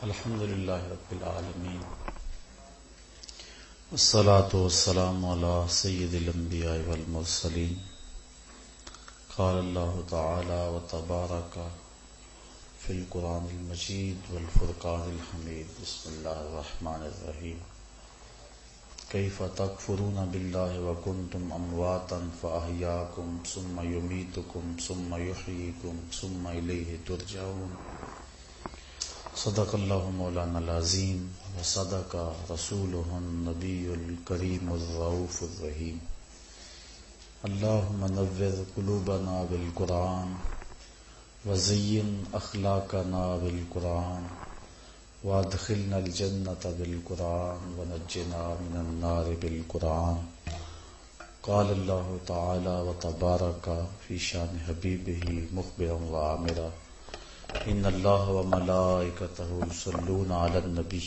الحمد للہ رب العالمین والصلاة والسلام علی سید الانبیاء والمرسلین قال اللہ تعالی وتبارک فی القرآن المجید والفرقان الحمید بسم اللہ الرحمن الرحیم کیف تکفرون باللہ وکنتم امواتا فاحیاکم ثم یمیتکم ثم یحییکم ثم الیہ ترجعون صدق اللہ مولانا العظیم وصدق رسولہ النبی الکریم الرؤوف الرحیم اللہم نور قلوبنا بالقرآن وزین اخلاقنا بالقرآن وادخلنا الجنۃ بالقرآن ونجنا من النار بالقرآن قال اللہ تعالی وتبارک فی شان حبیبہ مخبرا وعامرا ان اللہ وملائکتہ یصلون علی النبی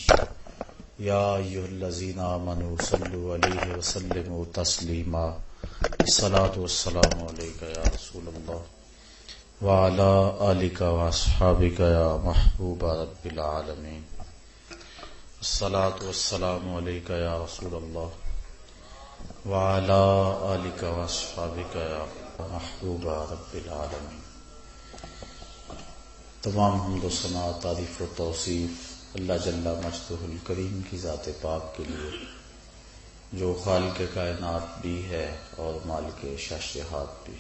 یا ایھا الذین آمنوا صلوا علیہ وسلموا تسلیما الصلاۃ والسلام علیک یا رسول اللہ وعلی آلک واصحابک یا محبوب رب العالمین الصلاۃ والسلام علیک یا رسول اللہ وعلی آلک واصحابک یا محبوب رب العالمین۔ تمام حمد و ثنا، تعریف و توصیف اللہ جل مجدہ الکریم کی ذات پاک کے لیے جو خالق کائنات بھی ہے اور مالک شاشہات بھی۔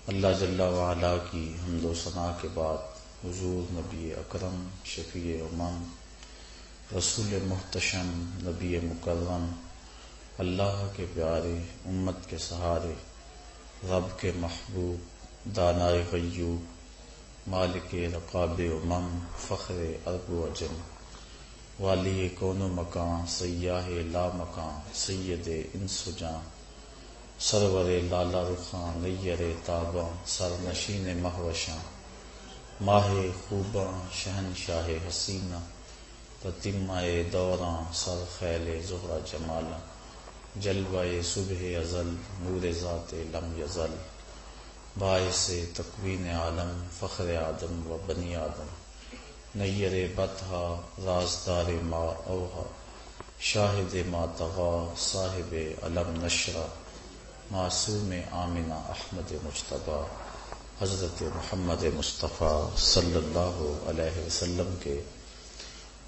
اللہ جل وعلا کی حمد و ثنا کے بعد حضور نبی اکرم شفیع امم رسول محتشم نبی مکرم اللہ کے پیارے امت کے سہارے رب کے محبوب دانائے غیوب مالک رقاب امم فخر ارب و عجم والی کون و مکان سیاہ لا مکان سید انس و جاں سرور لالا رخاں نیر تاباں سرنشین مہوشاں ماہ خوباں شہنشاہ حسینہ تتمہ دوراں سر خیل زہرہ جمالاں جلوہ صبح ازل نور ذات لم یزل باعث تکوین عالم فخر آدم و بنی آدم نیر بطحا رازدار ما اوہا شاہد ما طغا صاحب علم نشرہ معصوم آمنہ احمد مجتبیٰ حضرت محمد مصطفیٰ صلی اللہ علیہ وسلم کے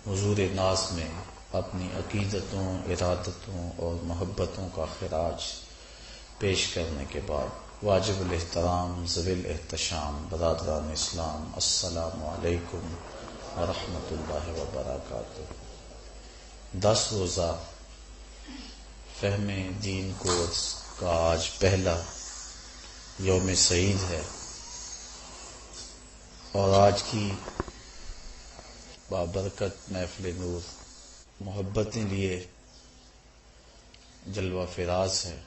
حضور ناز میں اپنی عقیدتوں ارادتوں اور محبتوں کا خراج پیش کرنے کے بعد واجب الاحترام ذوی الاحتشام برادران اسلام السلام علیکم ورحمۃ اللہ وبرکاتہ۔ 10 روزہ فہم دین کورس کا آج پہلا یوم سعید ہے اور آج کی بابرکت محفل نور محبتیں لیے جلوہ فراز ہے۔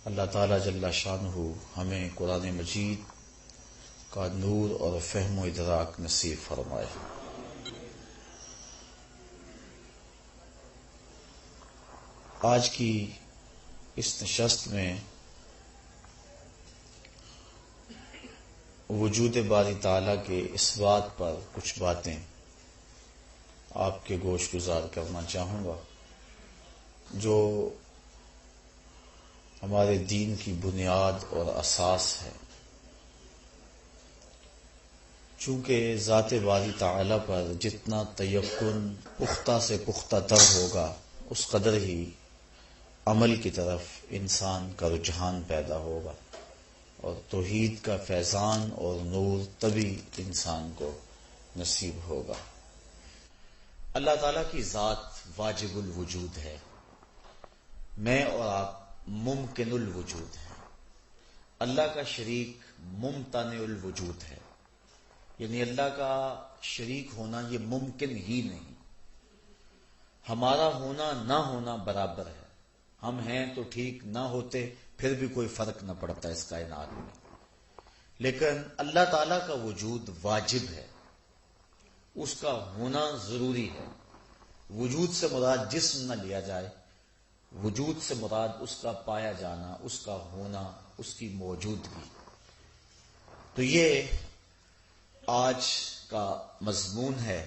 اللہ تعالیٰ جل شانہ ہمیں قرآن مجید کا نور اور فہم و ادراک نصیب فرمائے۔ آج کی اس نشست میں وجود باری تعالیٰ کے اس بات پر کچھ باتیں آپ کے گوش گزار کرنا چاہوں گا جو ہمارے دین کی بنیاد اور اساس ہے۔ چونکہ ذات باری تعالیٰ پر جتنا تیقن پختہ سے پختہ تر ہوگا اس قدر ہی عمل کی طرف انسان کا رجحان پیدا ہوگا اور توحید کا فیضان اور نور تبھی انسان کو نصیب ہوگا۔ اللہ تعالیٰ کی ذات واجب الوجود ہے، میں اور آپ ممکن الوجود ہے۔ اللہ کا شریک ممتنع الوجود ہے، یعنی اللہ کا شریک ہونا یہ ممکن ہی نہیں۔ ہمارا ہونا نہ ہونا برابر ہے، ہم ہیں تو ٹھیک، نہ ہوتے پھر بھی کوئی فرق نہ پڑتا اس کائنات میں۔ لیکن اللہ تعالیٰ کا وجود واجب ہے، اس کا ہونا ضروری ہے۔ وجود سے مراد جسم نہ لیا جائے، وجود سے مراد اس کا پایا جانا، اس کا ہونا، اس کی موجودگی۔ تو یہ آج کا مضمون ہے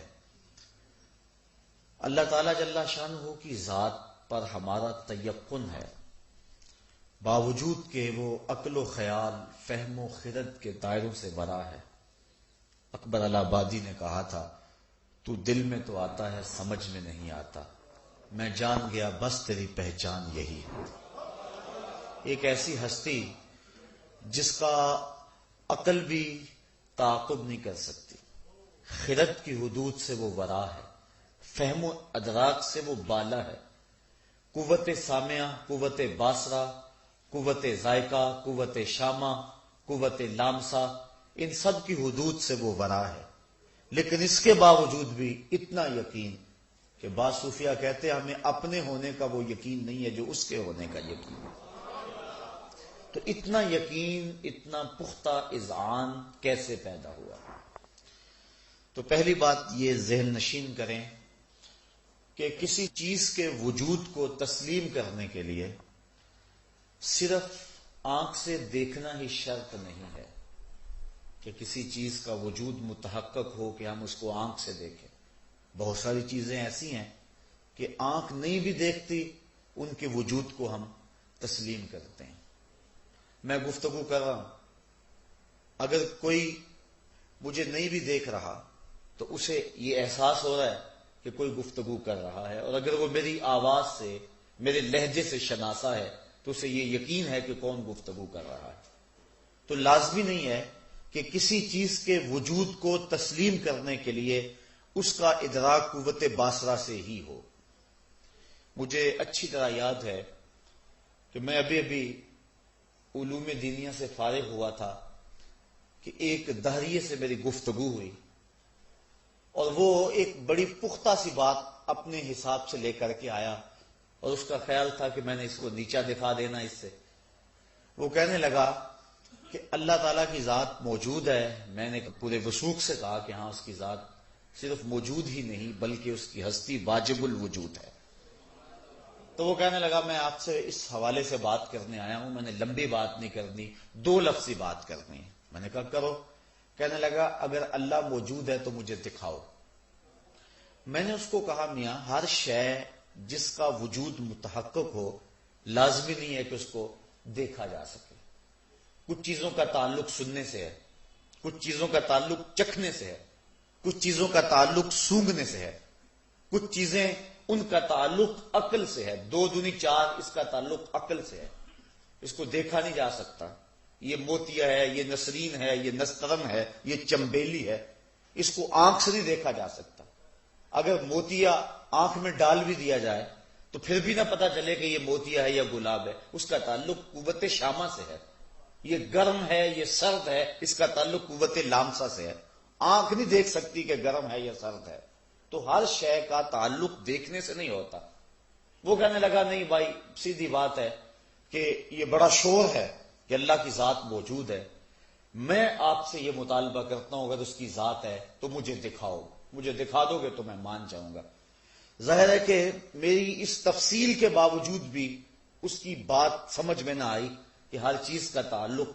اللہ تعالیٰ جل شانہ کی ذات پر ہمارا تیقن ہے، باوجود کہ وہ عقل و خیال، فہم و خرد کے دائروں سے برا ہے۔ اکبر الہ آبادی نے کہا تھا، تو دل میں تو آتا ہے سمجھ میں نہیں آتا، میں جان گیا بس تیری پہچان یہی ہے۔ ایک ایسی ہستی جس کا عقل بھی تعاقب نہیں کر سکتی، خرد کی حدود سے وہ ورا ہے، فہم و ادراک سے وہ بالا ہے، قوت سامعہ، قوت باصرہ، قوت ذائقہ، قوت شامہ، قوت لامسہ، ان سب کی حدود سے وہ ورا ہے۔ لیکن اس کے باوجود بھی اتنا یقین کہ بعض صوفیہ کہتے ہیں ہمیں اپنے ہونے کا وہ یقین نہیں ہے جو اس کے ہونے کا یقین ہے۔ تو اتنا یقین، اتنا پختہ اذعان کیسے پیدا ہوا؟ تو پہلی بات یہ ذہن نشین کریں کہ کسی چیز کے وجود کو تسلیم کرنے کے لیے صرف آنکھ سے دیکھنا ہی شرط نہیں ہے کہ کسی چیز کا وجود متحقق ہو کہ ہم اس کو آنکھ سے دیکھیں۔ بہت ساری چیزیں ایسی ہیں کہ آنکھ نہیں بھی دیکھتی، ان کے وجود کو ہم تسلیم کرتے ہیں۔ میں گفتگو کر رہا ہوں، اگر کوئی مجھے نہیں بھی دیکھ رہا تو اسے یہ احساس ہو رہا ہے کہ کوئی گفتگو کر رہا ہے، اور اگر وہ میری آواز سے، میرے لہجے سے شناسا ہے تو اسے یہ یقین ہے کہ کون گفتگو کر رہا ہے۔ تو لازمی نہیں ہے کہ کسی چیز کے وجود کو تسلیم کرنے کے لیے اس کا ادراک قوت باصرہ سے ہی ہو۔ مجھے اچھی طرح یاد ہے کہ میں ابھی علوم دینیہ سے فارغ ہوا تھا کہ ایک دہریے سے میری گفتگو ہوئی، اور وہ ایک بڑی پختہ سی بات اپنے حساب سے لے کر کے آیا، اور اس کا خیال تھا کہ میں نے اس کو نیچا دکھا دینا اس سے۔ وہ کہنے لگا کہ اللہ تعالیٰ کی ذات موجود ہے۔ میں نے پورے وثوق سے کہا کہ ہاں، اس کی ذات صرف موجود ہی نہیں بلکہ اس کی ہستی واجب الوجود ہے۔ تو وہ کہنے لگا میں آپ سے اس حوالے سے بات کرنے آیا ہوں، میں نے لمبی بات نہیں کرنی، 2 لفظی بات کرنی ہے۔ میں نے کہا کرو۔ کہنے لگا اگر اللہ موجود ہے تو مجھے دکھاؤ۔ میں نے اس کو کہا میاں، ہر شے جس کا وجود متحقق ہو لازمی نہیں ہے کہ اس کو دیکھا جا سکے۔ کچھ چیزوں کا تعلق سننے سے ہے، کچھ چیزوں کا تعلق چکھنے سے ہے، کچھ چیزوں کا تعلق سونگھنے سے ہے، کچھ چیزیں ان کا تعلق عقل سے ہے۔ 2 دونی 4 اس کا تعلق عقل سے ہے، اس کو دیکھا نہیں جا سکتا۔ یہ موتیا ہے، یہ نسرین ہے، یہ نسترن ہے، یہ چمبیلی ہے، اس کو آنکھ سے نہیں دیکھا جا سکتا۔ اگر موتیا آنکھ میں ڈال بھی دیا جائے تو پھر بھی نہ پتا چلے کہ یہ موتیا ہے یا گلاب ہے، اس کا تعلق قوت شامہ سے ہے۔ یہ گرم ہے، یہ سرد ہے، اس کا تعلق قوت لامسہ سے ہے۔ آنکھ نہیں دیکھ سکتی کہ گرم ہے یا سرد ہے۔ تو ہر شے کا تعلق دیکھنے سے نہیں ہوتا۔ وہ کہنے لگا نہیں بھائی، سیدھی بات ہے کہ یہ بڑا شور ہے کہ اللہ کی ذات موجود ہے، میں آپ سے یہ مطالبہ کرتا ہوں اگر اس کی ذات ہے تو مجھے دکھاؤ، مجھے دکھا دو گے تو میں مان جاؤں گا۔ ظاہر ہے کہ میری اس تفصیل کے باوجود بھی اس کی بات سمجھ میں نہ آئی کہ ہر چیز کا تعلق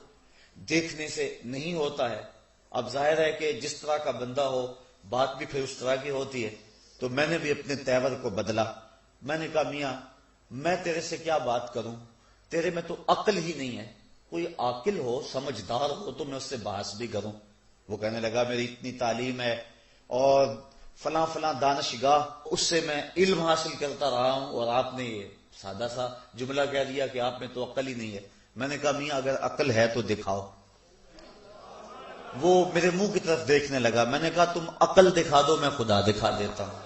دیکھنے سے نہیں ہوتا ہے۔ اب ظاہر ہے کہ جس طرح کا بندہ ہو بات بھی پھر اس طرح کی ہوتی ہے۔ تو میں نے بھی اپنے تیور کو بدلا۔ میں نے کہا میاں، میں تیرے سے کیا بات کروں، تیرے میں تو عقل ہی نہیں ہے، کوئی عاقل ہو، سمجھدار ہو تو میں اس سے بحث بھی کروں۔ وہ کہنے لگا میری اتنی تعلیم ہے اور فلاں فلاں دانشگاہ، اس سے میں علم حاصل کرتا رہا ہوں، اور آپ نے یہ سادہ سا جملہ کہہ دیا کہ آپ میں تو عقل ہی نہیں ہے۔ میں نے کہا میاں اگر عقل ہے تو دکھاؤ۔ وہ میرے منہ کی طرف دیکھنے لگا۔ میں نے کہا تم عقل دکھا دو، میں خدا دکھا دیتا ہوں۔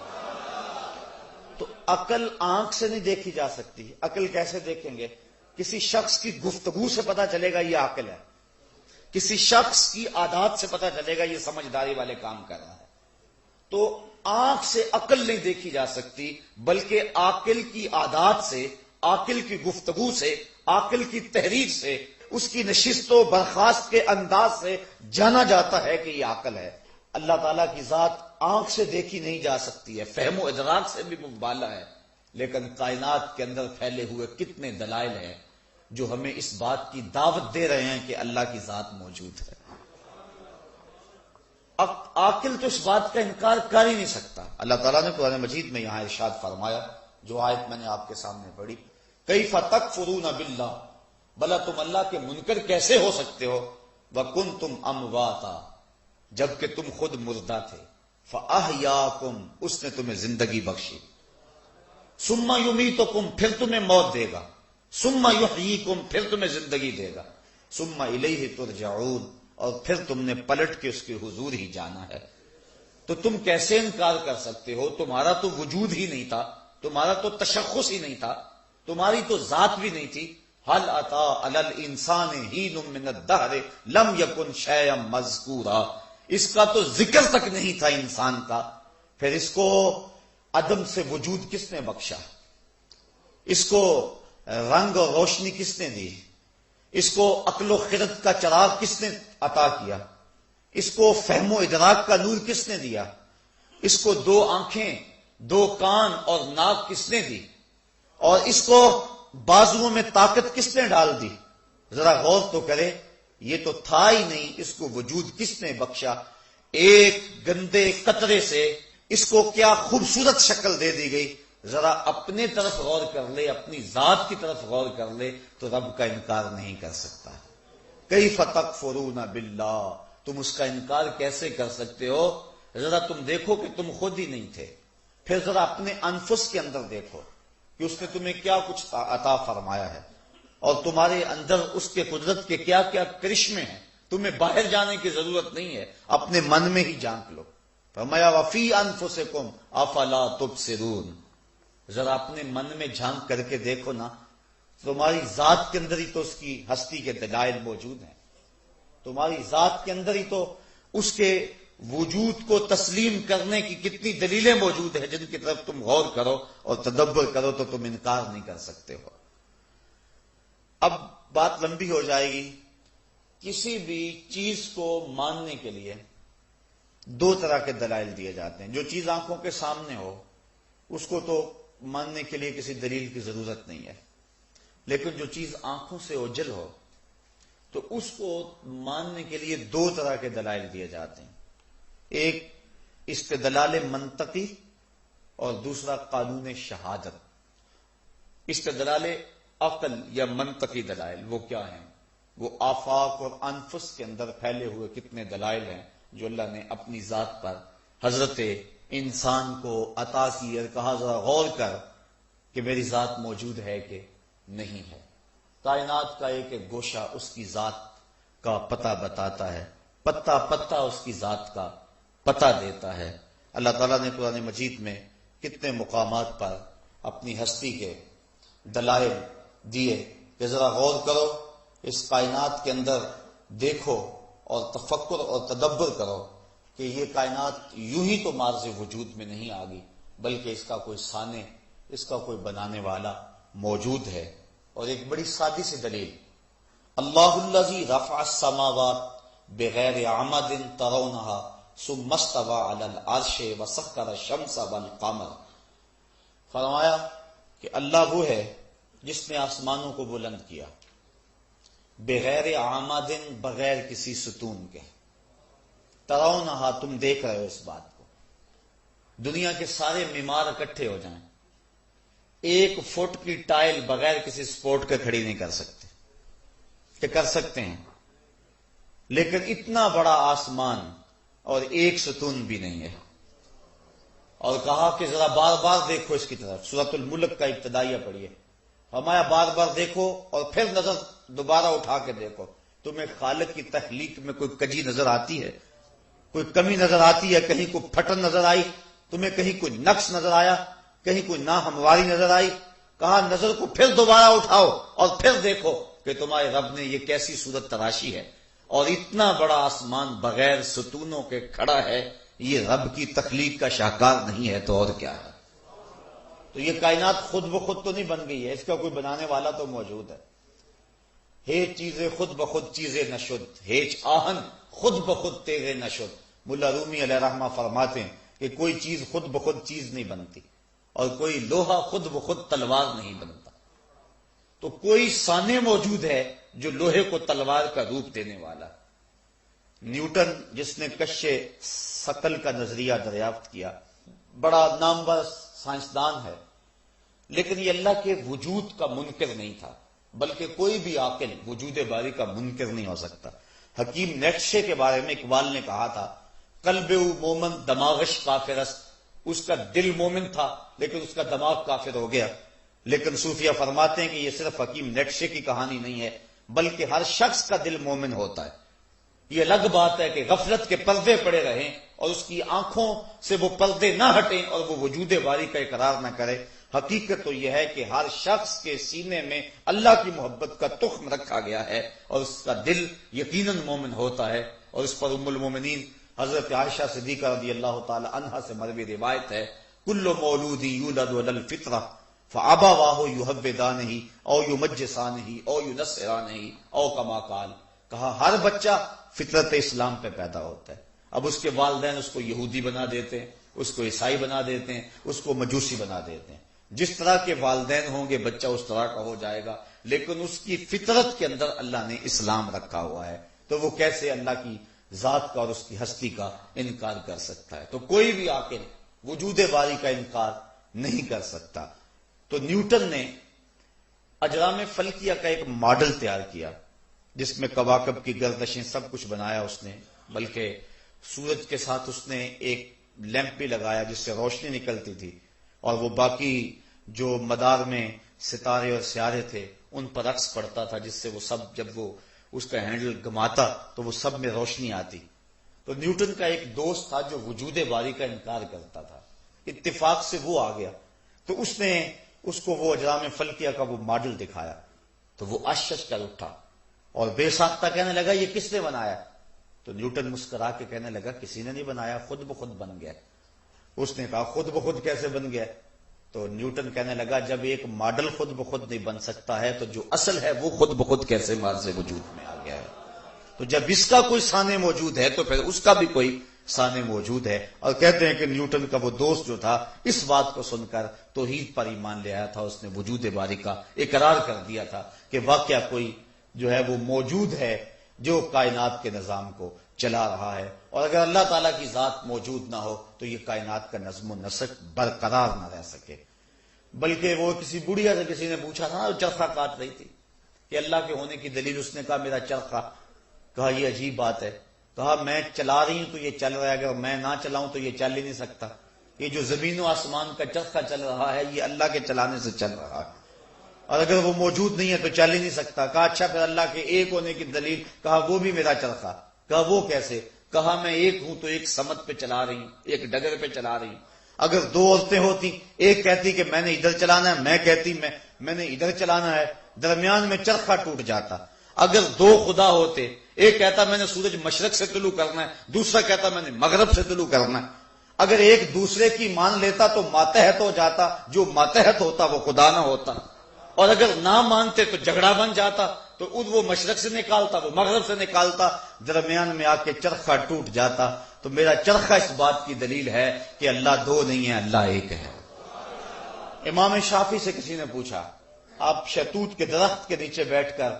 تو عقل آنکھ سے نہیں دیکھی جا سکتی۔ عقل کیسے دیکھیں گے؟ کسی شخص کی گفتگو سے پتا چلے گا یہ عاقل ہے، کسی شخص کی عادات سے پتا چلے گا یہ سمجھداری والے کام کر رہا ہے۔ تو آنکھ سے عقل نہیں دیکھی جا سکتی، بلکہ عاقل کی عادات سے، عاقل کی گفتگو سے، عاقل کی تحریر سے، اس کی نشست و برخاست کے انداز سے جانا جاتا ہے کہ یہ عاقل ہے۔ اللہ تعالیٰ کی ذات آنکھ سے دیکھی نہیں جا سکتی ہے، فہم و ادراک سے بھی مبالا ہے، لیکن کائنات کے اندر پھیلے ہوئے کتنے دلائل ہیں جو ہمیں اس بات کی دعوت دے رہے ہیں کہ اللہ کی ذات موجود ہے۔ عاقل تو اس بات کا انکار کر ہی نہیں سکتا۔ اللہ تعالیٰ نے قرآن مجید میں یہاں ارشاد فرمایا، جو آیت میں نے آپ کے سامنے پڑھی، کیف تکفرون باللہ، بھلا تم اللہ کے منکر کیسے ہو سکتے ہو، وکنتم امواتا، جبکہ تم خود مردہ تھے، فاحیاکم، اس نے تمہیں زندگی بخشی، ثم یمیتکم، پھر تمہیں موت دے گا، ثم یحییکم، پھر تمہیں زندگی دے گا، ثم الیہ ترجعون، اور پھر تم نے پلٹ کے اس کے حضور ہی جانا ہے۔ تو تم کیسے انکار کر سکتے ہو؟ تمہارا تو وجود ہی نہیں تھا، تمہارا تو تشخص ہی نہیں تھا، تمہاری تو ذات بھی نہیں تھی۔ هل اتی علی الانسان حین من الدہر لم یکن شیئا مذکورا، اس کا تو ذکر تک نہیں تھا انسان کا، پھر اس کو عدم سے وجود کس نے بخشا؟ اس کو رنگ اور روشنی کس نے دی؟ اس کو عقل و خرد کا چراغ کس نے عطا کیا؟ اس کو فہم و ادراک کا نور کس نے دیا؟ اس کو 2 آنکھیں، 2 کان اور ناک کس نے دی؟ اور اس کو بازوؤں میں طاقت کس نے ڈال دی؟ ذرا غور تو کرے، یہ تو تھا ہی نہیں، اس کو وجود کس نے بخشا؟ ایک گندے قطرے سے اس کو کیا خوبصورت شکل دے دی گئی۔ ذرا اپنے طرف غور کر لے، اپنی ذات کی طرف غور کر لے تو رب کا انکار نہیں کر سکتا۔ کیف تکفرون باللہ، تم اس کا انکار کیسے کر سکتے ہو؟ ذرا تم دیکھو کہ تم خود ہی نہیں تھے، پھر ذرا اپنے انفس کے اندر دیکھو کہ اس نے تمہیں کیا کچھ عطا فرمایا ہے، اور تمہارے اندر اس کے قدرت کے کیا کیا کرشمے ہیں۔ تمہیں باہر جانے کی ضرورت نہیں ہے، اپنے من میں ہی جھانک لو۔ فرمایا وفی انفسکم افلا تبصرون، ذرا اپنے من میں جھانک کر کے دیکھو نا، تمہاری ذات کے اندر ہی تو اس کی ہستی کے دلائل موجود ہیں، تمہاری ذات کے اندر ہی تو اس کے وجود کو تسلیم کرنے کی کتنی دلیلیں موجود ہیں، جن کی طرف تم غور کرو اور تدبر کرو تو تم انکار نہیں کر سکتے ہو۔ اب بات لمبی ہو جائے گی۔ کسی بھی چیز کو ماننے کے لیے 2 طرح کے دلائل دیے جاتے ہیں۔ جو چیز آنکھوں کے سامنے ہو اس کو تو ماننے کے لیے کسی دلیل کی ضرورت نہیں ہے، لیکن جو چیز آنکھوں سے اوجھل ہو تو اس کو ماننے کے لیے 2 طرح کے دلائل دیے جاتے ہیں۔ ایک استدلال منطقی اور دوسرا قانون شہادت۔ استدلال عقل یا منطقی دلائل وہ کیا ہیں؟ وہ آفاق اور انفس کے اندر پھیلے ہوئے کتنے دلائل ہیں جو اللہ نے اپنی ذات پر حضرت انسان کو عطا کی اور کہا ذرا غور کر کہ میری ذات موجود ہے کہ نہیں ہے۔ کائنات کا ایک ایک گوشہ اس کی ذات کا پتہ بتاتا ہے، پتہ پتہ اس کی ذات کا پتہ دیتا ہے۔ اللہ تعالیٰ نے قرآن مجید میں کتنے مقامات پر اپنی ہستی کے دلائل دیے کہ ذرا غور کرو، اس کائنات کے اندر دیکھو اور تفکر اور تدبر کرو کہ یہ کائنات یوں ہی تو مارز وجود میں نہیں آ گئی، بلکہ اس کا کوئی صانع، اس کا کوئی بنانے والا موجود ہے۔ اور ایک بڑی سادی سی دلیل، اللہ الذی رفع السماوات بغیر عمد ترونها ثم استوى علی العرش وسخر الشمس والقمر، فرمایا کہ اللہ وہ ہے جس نے آسمانوں کو بلند کیا بغیر عمد، بغیر کسی ستون کے، ترونہا، تم دیکھ رہے ہو اس بات کو۔ دنیا کے سارے معمار اکٹھے ہو جائیں، 1 فٹ کی ٹائل بغیر کسی سپورٹ کے کھڑی نہیں کر سکتے، کہ کر سکتے ہیں، لیکن اتنا بڑا آسمان اور 1 ستون بھی نہیں ہے۔ اور کہا کہ ذرا بار بار دیکھو اس کی طرف، سورۃ الملک کا ابتدائیہ پڑھیے، فرمایا بار بار دیکھو اور پھر نظر دوبارہ اٹھا کے دیکھو، تمہیں خالق کی تخلیق میں کوئی کجی نظر آتی ہے؟ کوئی کمی نظر آتی ہے؟ کہیں کوئی پھٹن نظر آئی تمہیں؟ کہیں کوئی نقص نظر آیا؟ کہیں کوئی ناہمواری نظر آئی؟ کہا نظر کو پھر دوبارہ اٹھاؤ اور پھر دیکھو کہ تمہارے رب نے یہ کیسی صورت تراشی ہے، اور اتنا بڑا آسمان بغیر ستونوں کے کھڑا ہے، یہ رب کی تخلیق کا شاہکار نہیں ہے تو اور کیا ہے؟ تو یہ کائنات خود بخود تو نہیں بن گئی ہے، اس کا کوئی بنانے والا تو موجود ہے۔ ہیچ چیزیں خود بخود چیزیں نشد، ہیچ آہن خود بخود تیغے نشد۔ ملا رومی علیہ رحمہ فرماتے ہیں کہ کوئی چیز خود بخود چیز نہیں بنتی، اور کوئی لوہا خود بخود تلوار نہیں بنتا۔ تو کوئی صانع موجود ہے جو لوہے کو تلوار کا روپ دینے والا، نیوٹن جس نے کشش ثقل کا نظریہ دریافت کیا، بڑا نامور سائنسدان ہے، لیکن یہ اللہ کے وجود کا منکر نہیں تھا، بلکہ کوئی بھی عاقل وجود باری کا منکر نہیں ہو سکتا۔ حکیم نیٹشے کے بارے میں اقبال نے کہا تھا، قلب مومن دماغش کافرست، اس کا دل مومن تھا لیکن اس کا دماغ کافر ہو گیا۔ لیکن صوفیہ فرماتے ہیں کہ یہ صرف حکیم نیٹشے کی کہانی نہیں ہے، بلکہ ہر شخص کا دل مومن ہوتا ہے۔ یہ الگ بات ہے کہ غفلت کے پردے پڑے رہیں اور اس کی آنکھوں سے وہ پردے نہ ہٹیں اور وہ وجود باری کا اقرار نہ کرے۔ حقیقت تو یہ ہے کہ ہر شخص کے سینے میں اللہ کی محبت کا تخم رکھا گیا ہے اور اس کا دل یقیناً مومن ہوتا ہے، اور اس پر ام المومنین حضرت عائشہ صدیقہ رضی اللہ تعالی عنہا سے مروی روایت ہے، کل مولود یولد علی الفطرہ فابواہ یحودانہ او یمجسانہ او ینصرانہ او کما قال، کہا ہر بچہ فطرت اسلام پہ پیدا ہوتا ہے، اب اس کے والدین اس کو یہودی بنا دیتے ہیں، اس کو عیسائی بنا دیتے ہیں، اس کو مجوسی بنا دیتے ہیں۔ جس طرح کے والدین ہوں گے بچہ اس طرح کا ہو جائے گا، لیکن اس کی فطرت کے اندر اللہ نے اسلام رکھا ہوا ہے، تو وہ کیسے اللہ کی ذات کا اور اس کی ہستی کا انکار کر سکتا ہے؟ تو کوئی بھی عاقل وجود باری کا انکار نہیں کر سکتا۔ تو نیوٹن نے اجرام فلکیہ کا ایک ماڈل تیار کیا جس میں کواکب کی گردشیں سب کچھ بنایا اس نے، بلکہ سورج کے ساتھ اس نے ایک لیمپ بھی لگایا جس سے روشنی نکلتی تھی، اور وہ باقی جو مدار میں ستارے اور سیارے تھے ان پر عکس پڑتا تھا، جس سے وہ سب جب وہ اس کا ہینڈل گھماتا تو وہ سب میں روشنی آتی۔ تو نیوٹن کا ایک دوست تھا جو وجود باری کا انکار کرتا تھا، اتفاق سے وہ آ گیا، تو اس نے اس کو وہ اجرام فلکیہ کا وہ ماڈل دکھایا، تو وہ اشش کر اٹھا اور بے ساختہ کہنے لگا یہ کس نے بنایا؟ تو نیوٹن مسکرا کے کہنے لگا کسی نے نہیں بنایا، خود بخود بن گیا۔ اس نے کہا خود بخود کیسے بن گیا؟ تو نیوٹن کہنے لگا جب ایک ماڈل خود بخود نہیں بن سکتا ہے تو جو اصل ہے وہ خود بخود کیسے مارز وجود میں آ گیا ہے؟ تو جب اس کا کوئی سانے موجود ہے تو پھر اس کا بھی کوئی سانے موجود ہے۔ اور کہتے ہیں کہ نیوٹن کا وہ دوست جو تھا اس بات کو سن کر توحید پر ایمان لے آیا تھا، اس نے وجود باری کا اقرار کر دیا تھا کہ واقعہ کوئی جو ہے وہ موجود ہے جو کائنات کے نظام کو چلا رہا ہے، اور اگر اللہ تعالیٰ کی ذات موجود نہ ہو تو یہ کائنات کا نظم و نسق برقرار نہ رہ سکے۔ بلکہ وہ کسی بڑھیا سے کسی نے پوچھا تھا، وہ چرخہ کاٹ رہی تھی کہ اللہ کے ہونے کی دلیل، اس نے کہا میرا چرخہ، کہا یہ عجیب بات ہے، کہا میں چلا رہی ہوں تو یہ چل رہا ہے، اگر میں نہ چلاؤں تو یہ چل ہی نہیں سکتا، یہ جو زمین و آسمان کا چرخہ چل رہا ہے یہ اللہ کے چلانے سے چل رہا ہے، اور اگر وہ موجود نہیں ہے تو چل ہی نہیں سکتا۔ کہا اچھا پھر اللہ کے ایک ہونے کی دلیل؟ کہا وہ بھی میرا چرخہ۔ کہا وہ کیسے؟ کہا میں ایک ہوں تو ایک سمت پہ چلا رہی ہوں، ایک ڈگر پہ چلا رہی ہوں، اگر دو عورتیں ہوتی، ایک کہتی کہ میں نے ادھر چلانا ہے، میں کہتی میں نے ادھر چلانا ہے، درمیان میں چرخہ ٹوٹ جاتا۔ اگر دو خدا ہوتے، ایک کہتا میں نے سورج مشرق سے طلوع کرنا ہے، دوسرا کہتا میں نے مغرب سے طلوع کرنا ہے، اگر ایک دوسرے کی مان لیتا تو ماتحت ہو جاتا، جو ماتحت ہوتا وہ خدا نہ ہوتا، اور اگر نہ مانتے تو جھگڑا بن جاتا، تو وہ مشرق سے نکالتا، وہ مغرب سے نکالتا، درمیان میں آ کے چرخہ ٹوٹ جاتا۔ تو میرا چرخہ اس بات کی دلیل ہے کہ اللہ دو نہیں ہے، اللہ ایک ہے۔ امام شافعی سے کسی نے پوچھا، آپ شہتوت کے درخت کے نیچے بیٹھ کر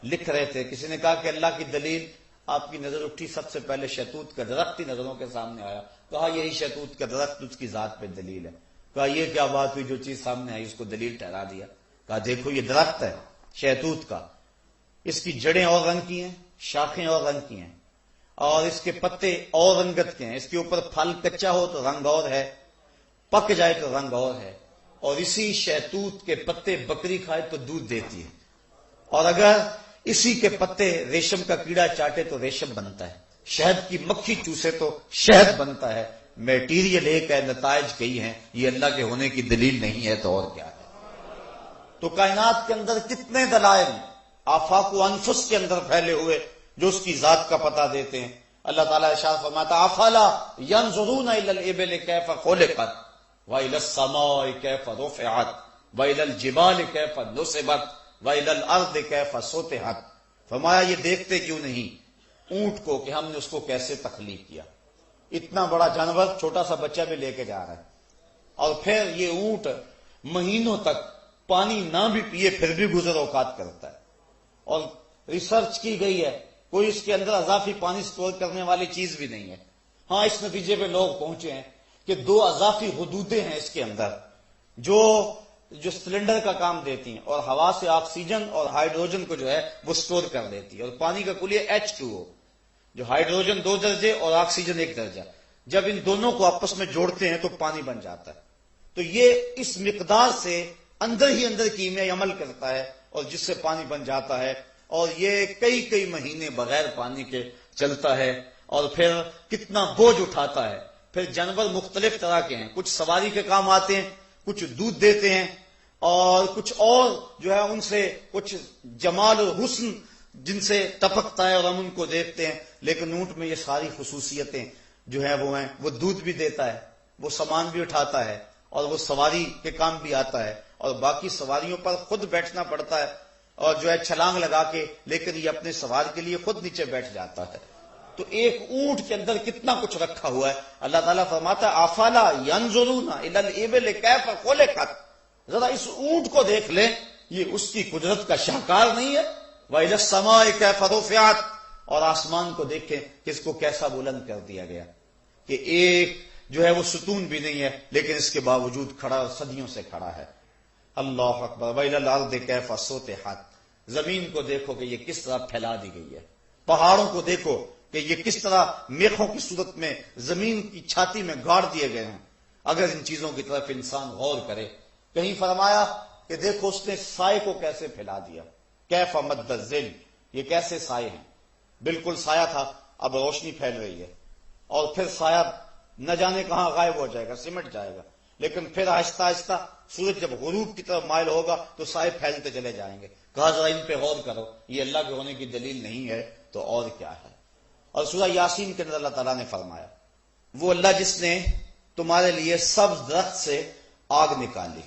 لکھ رہے تھے، کسی نے کہا کہ اللہ کی دلیل، آپ کی نظر اٹھی، سب سے پہلے شہتوت کا درخت ہی نظروں کے سامنے آیا، کہا یہی شہتوت کا درخت اس کی ذات پہ دلیل ہے۔ کہا یہ کیا بات ہوئی، جو چیز سامنے آئی اس کو دلیل ٹھہرا دیا؟ کہا دیکھو یہ درخت ہے شہتوت کا، اس کی جڑیں اور رنگ کی ہیں، شاخیں اور رنگ کی ہیں، اور اس کے پتے اور رنگت کے ہیں، اس کے اوپر پھل کچا ہو تو رنگ اور ہے، پک جائے تو رنگ اور ہے، اور اسی شہتوت کے پتے بکری کھائے تو دودھ دیتی ہے، اور اگر اسی کے پتے ریشم کا کیڑا چاٹے تو ریشم بنتا ہے، شہد کی مکھی چوسے تو شہد بنتا ہے، میٹیریل ایک ہے، نتائج کئی ہیں، یہ اللہ کے ہونے کی دلیل نہیں ہے تو اور کیا ہے؟ تو کائنات کے اندر کتنے دلائل آفاق و انفس کے اندر پھیلے ہوئے جو اس کی ذات کا پتہ دیتے ہیں۔ اللہ تعالیٰ ارشاد فرماتا افلا ينظرون الى الابل كيف خلقت والى السماء كيف رفعت والى الجبال كيف نصبت والى الارض كيف سطحت، فرمایا یہ دیکھتے کیوں نہیں اونٹ کو کہ ہم نے اس کو کیسے تخلیق کیا، اتنا بڑا جانور چھوٹا سا بچہ بھی لے کے جا رہا ہے، اور پھر یہ اونٹ مہینوں تک پانی نہ بھی پیے پھر بھی گزر اوقات کرتا ہے، اور ریسرچ کی گئی ہے کوئی اس کے اندر اضافی پانی سٹور کرنے والی چیز بھی نہیں ہے۔ ہاں اس نتیجے پہ لوگ پہنچے ہیں کہ 2 اضافی حدودیں ہیں اس کے اندر جو سلنڈر کا کام دیتی ہیں، اور ہوا سے آکسیجن اور ہائیڈروجن کو جو ہے وہ سٹور کر دیتی ہے، اور پانی کا کلیہ H2O، جو ہائیڈروجن 2 درجے اور آکسیجن 1 درجہ، جب ان دونوں کو آپس میں جوڑتے ہیں تو پانی بن جاتا ہے۔ تو یہ اس مقدار سے اندر ہی اندر کیمیائی عمل کرتا ہے اور جس سے پانی بن جاتا ہے، اور یہ کئی مہینے بغیر پانی کے چلتا ہے، اور پھر کتنا بوجھ اٹھاتا ہے۔ پھر جانور مختلف طرح کے ہیں، کچھ سواری کے کام آتے ہیں، کچھ دودھ دیتے ہیں، اور کچھ اور جو ہے ان سے کچھ جمال اور حسن جن سے ٹپکتا ہے اور ہم ان کو دیکھتے ہیں، لیکن اونٹ میں یہ ساری خصوصیتیں جو ہے وہ ہیں۔ وہ دودھ بھی دیتا ہے، وہ سامان بھی اٹھاتا ہے، اور وہ سواری کے کام بھی آتا ہے، اور باقی سواریوں پر خود بیٹھنا پڑتا ہے، اور جو ہے چھلانگ لگا کے، لیکن یہ اپنے سوار کے لیے خود نیچے بیٹھ جاتا ہے۔ تو ایک اونٹ کے اندر کتنا کچھ رکھا ہوا ہے۔ اللہ تعالیٰ فرماتا ہے افلا ینظرون الی الابل کیف خلقت، ذرا اس اونٹ کو دیکھ لیں، یہ اس کی قدرت کا شاہکار نہیں ہے؟ وَإِلَى السَّمَاءِ كَيْفَ رُفِعَتْ، اور آسمان کو دیکھیں کہ اس کو کیسا بلند کر دیا گیا، کہ ایک جو ہے وہ ستون بھی نہیں ہے، لیکن اس کے باوجود کھڑا اور صدیوں سے کھڑا ہے۔ اللہ اکبر۔ وَإِلَى الْأَرْضِ كَيْفَ سُطِحَتْ، زمین کو دیکھو کہ یہ کس طرح پھیلا دی گئی ہے، پہاڑوں کو دیکھو کہ یہ کس طرح میخوں کی صورت میں زمین کی چھاتی میں گاڑ دیے گئے ہیں۔ اگر ان چیزوں کی طرف انسان غور کرے، کہیں فرمایا کہ دیکھو اس نے سائے کو کیسے پھیلا دیا، کیف مد الظل، یہ کیسے سائے ہیں، بالکل سایہ تھا اب روشنی پھیل رہی ہے، اور پھر سایہ نہ جانے کہاں غائب ہو جائے گا، سمٹ جائے گا، لیکن پھر آہستہ آہستہ سورج جب غروب کی طرف مائل ہوگا تو سائے پھیلتے چلے جائیں گے۔ کہا ذرا ان پہ غور کرو، یہ اللہ کے ہونے کی دلیل نہیں ہے تو اور کیا ہے؟ اور سورہ یاسین کے اندر اللہ تعالیٰ نے فرمایا وہ اللہ جس نے تمہارے لیے سبز درخت سے آگ نکالی۔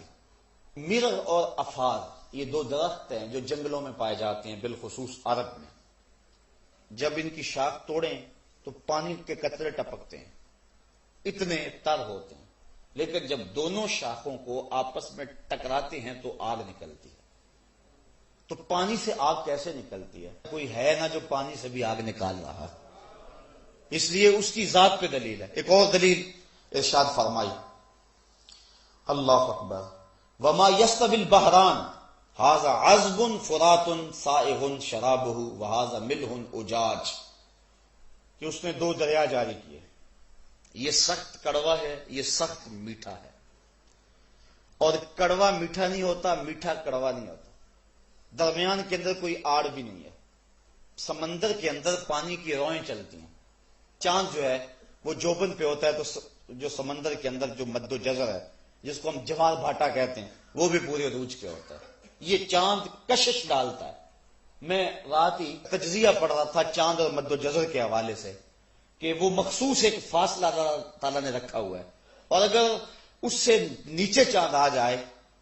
مرغ اور افار یہ 2 درخت ہیں جو جنگلوں میں پائے جاتے ہیں، بالخصوص عرب میں۔ جب ان کی شاخ توڑیں تو پانی کے قطرے ٹپکتے ہیں، اتنے تر ہوتے ہیں، لیکن جب دونوں شاخوں کو آپس میں ٹکراتے ہیں تو آگ نکلتی ہے۔ تو پانی سے آگ کیسے نکلتی ہے؟ کوئی ہے نہ جو پانی سے بھی آگ نکال رہا، اس لیے اس کی ذات پہ دلیل ہے۔ ایک اور دلیل ارشاد فرمائی، اللہ اکبر، وما يستوي البحران هذا عذب فرات سائغ شرابه وهذا ملح اجاج، کہ اس نے 2 دریا جاری کیے، یہ سخت کڑوا ہے، یہ سخت میٹھا ہے، اور کڑوا میٹھا نہیں ہوتا، میٹھا کڑوا نہیں ہوتا، درمیان کے اندر کوئی آڑ بھی نہیں ہے۔ سمندر کے اندر پانی کی روئیں چلتی ہیں، چاند جو ہے وہ جوبن پہ ہوتا ہے، تو جو سمندر کے اندر جو مد و جزر ہے جس کو ہم جوار بھاٹا کہتے ہیں وہ بھی پورے عروج پہ ہوتا ہے۔ یہ چاند کشش ڈالتا ہے۔ میں رات ہی تجزیہ پڑھ رہا تھا چاند اور مد و جزر کے حوالے سے کہ وہ مخصوص ایک فاصلہ اللہ تعالیٰ نے رکھا ہوا ہے، اور اگر اس سے نیچے چاند آ جائے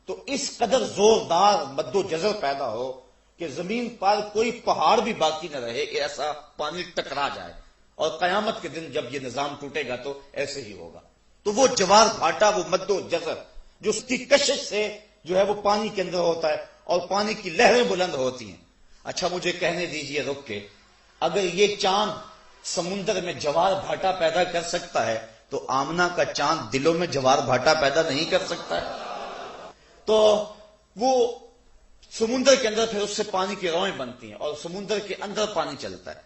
تو اس قدر زوردار مد و جزر پیدا ہو کہ زمین پر کوئی پہاڑ بھی باقی نہ رہے، ایسا پانی ٹکرا جائے، اور قیامت کے دن جب یہ نظام ٹوٹے گا تو ایسے ہی ہوگا۔ تو وہ جوار بھاٹا، وہ مد و جزر جو اس کی کشش سے جو ہے وہ پانی کے اندر ہوتا ہے، اور پانی کی لہریں بلند ہوتی ہیں۔ اچھا مجھے کہنے دیجئے رک کے، اگر یہ چاند سمندر میں جوار بھاٹا پیدا کر سکتا ہے تو آمنہ کا چاند دلوں میں جوار بھاٹا پیدا نہیں کر سکتا ہے؟ تو وہ سمندر کے اندر پھر اس سے پانی کی روئیں بنتی ہیں، اور سمندر کے اندر پانی چلتا ہے،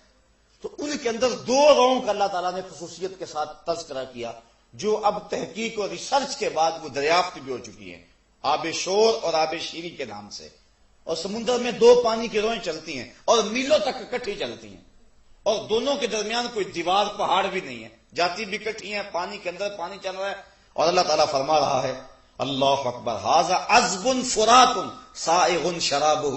تو ان کے اندر 2 روؤں کا اللہ تعالیٰ نے خصوصیت کے ساتھ تذکرہ کیا، جو اب تحقیق اور ریسرچ کے بعد وہ دریافت بھی ہو چکی ہیں، آب شور اور آب شیری کے نام سے۔ اور سمندر میں 2 پانی کی روئیں چلتی ہیں اور میلوں تک اکٹھی چلتی ہیں، اور دونوں کے درمیان کوئی دیوار پہاڑ بھی نہیں ہے، جاتی بھی اکٹھی ہیں، پانی کے اندر پانی چل رہا ہے، اور اللہ تعالیٰ فرما رہا ہے اللہ اکبر، ھذا عذب فرات سائغ شرابہ،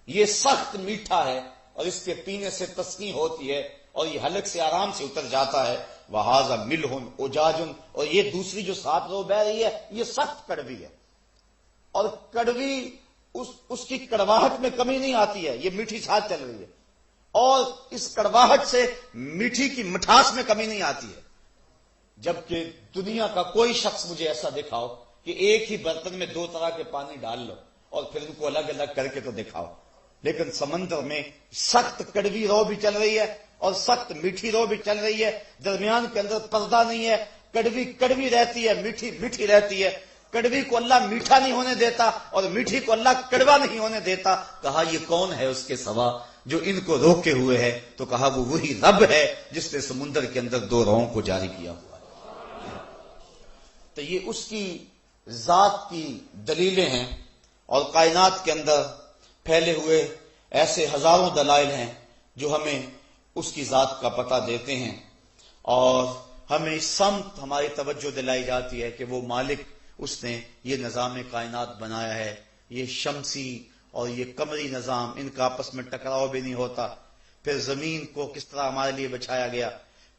یہ سخت میٹھا ہے اور اس کے پینے سے تسکین ہوتی ہے اور یہ حلق سے آرام سے اتر جاتا ہے، وھذا ملح اجاج، اور یہ دوسری جو 7 رو بہ رہی ہے یہ سخت کڑوی ہے، اور کڑوی اس کی کڑواہٹ میں کمی نہیں آتی ہے، یہ میٹھی ساتھ چل رہی ہے، اور اس کڑواہٹ سے میٹھی کی مٹھاس میں کمی نہیں آتی ہے۔ جبکہ دنیا کا کوئی شخص مجھے ایسا دکھاؤ کہ ایک ہی برتن میں 2 طرح کے پانی ڈال لو اور پھر ان کو الگ الگ کر کے تو دکھاؤ، لیکن سمندر میں سخت کڑوی رو بھی چل رہی ہے اور سخت میٹھی رو بھی چل رہی ہے، درمیان کے اندر پردہ نہیں ہے، کڑوی کڑوی رہتی ہے، میٹھی میٹھی رہتی ہے۔ کڑوی کو اللہ میٹھا نہیں ہونے دیتا اور میٹھی کو اللہ کڑوا نہیں ہونے دیتا۔ کہا یہ کون ہے اس کے سوا جو ان کو روکے ہوئے ہے؟ تو کہا وہ وہی رب ہے جس نے سمندر کے اندر دو روؤں کو جاری کیا ہوا ہے۔ تو یہ اس کی ذات کی دلیلیں ہیں، اور کائنات کے اندر پھیلے ہوئے ایسے ہزاروں دلائل ہیں جو ہمیں اس کی ذات کا پتہ دیتے ہیں، اور ہمیں اس سمت ہماری توجہ دلائی جاتی ہے کہ وہ مالک، اس نے یہ نظام کائنات بنایا ہے۔ یہ شمسی اور یہ قمری نظام، ان کا آپس میں ٹکراؤ بھی نہیں ہوتا۔ پھر زمین کو کس طرح ہمارے لیے بچھایا گیا،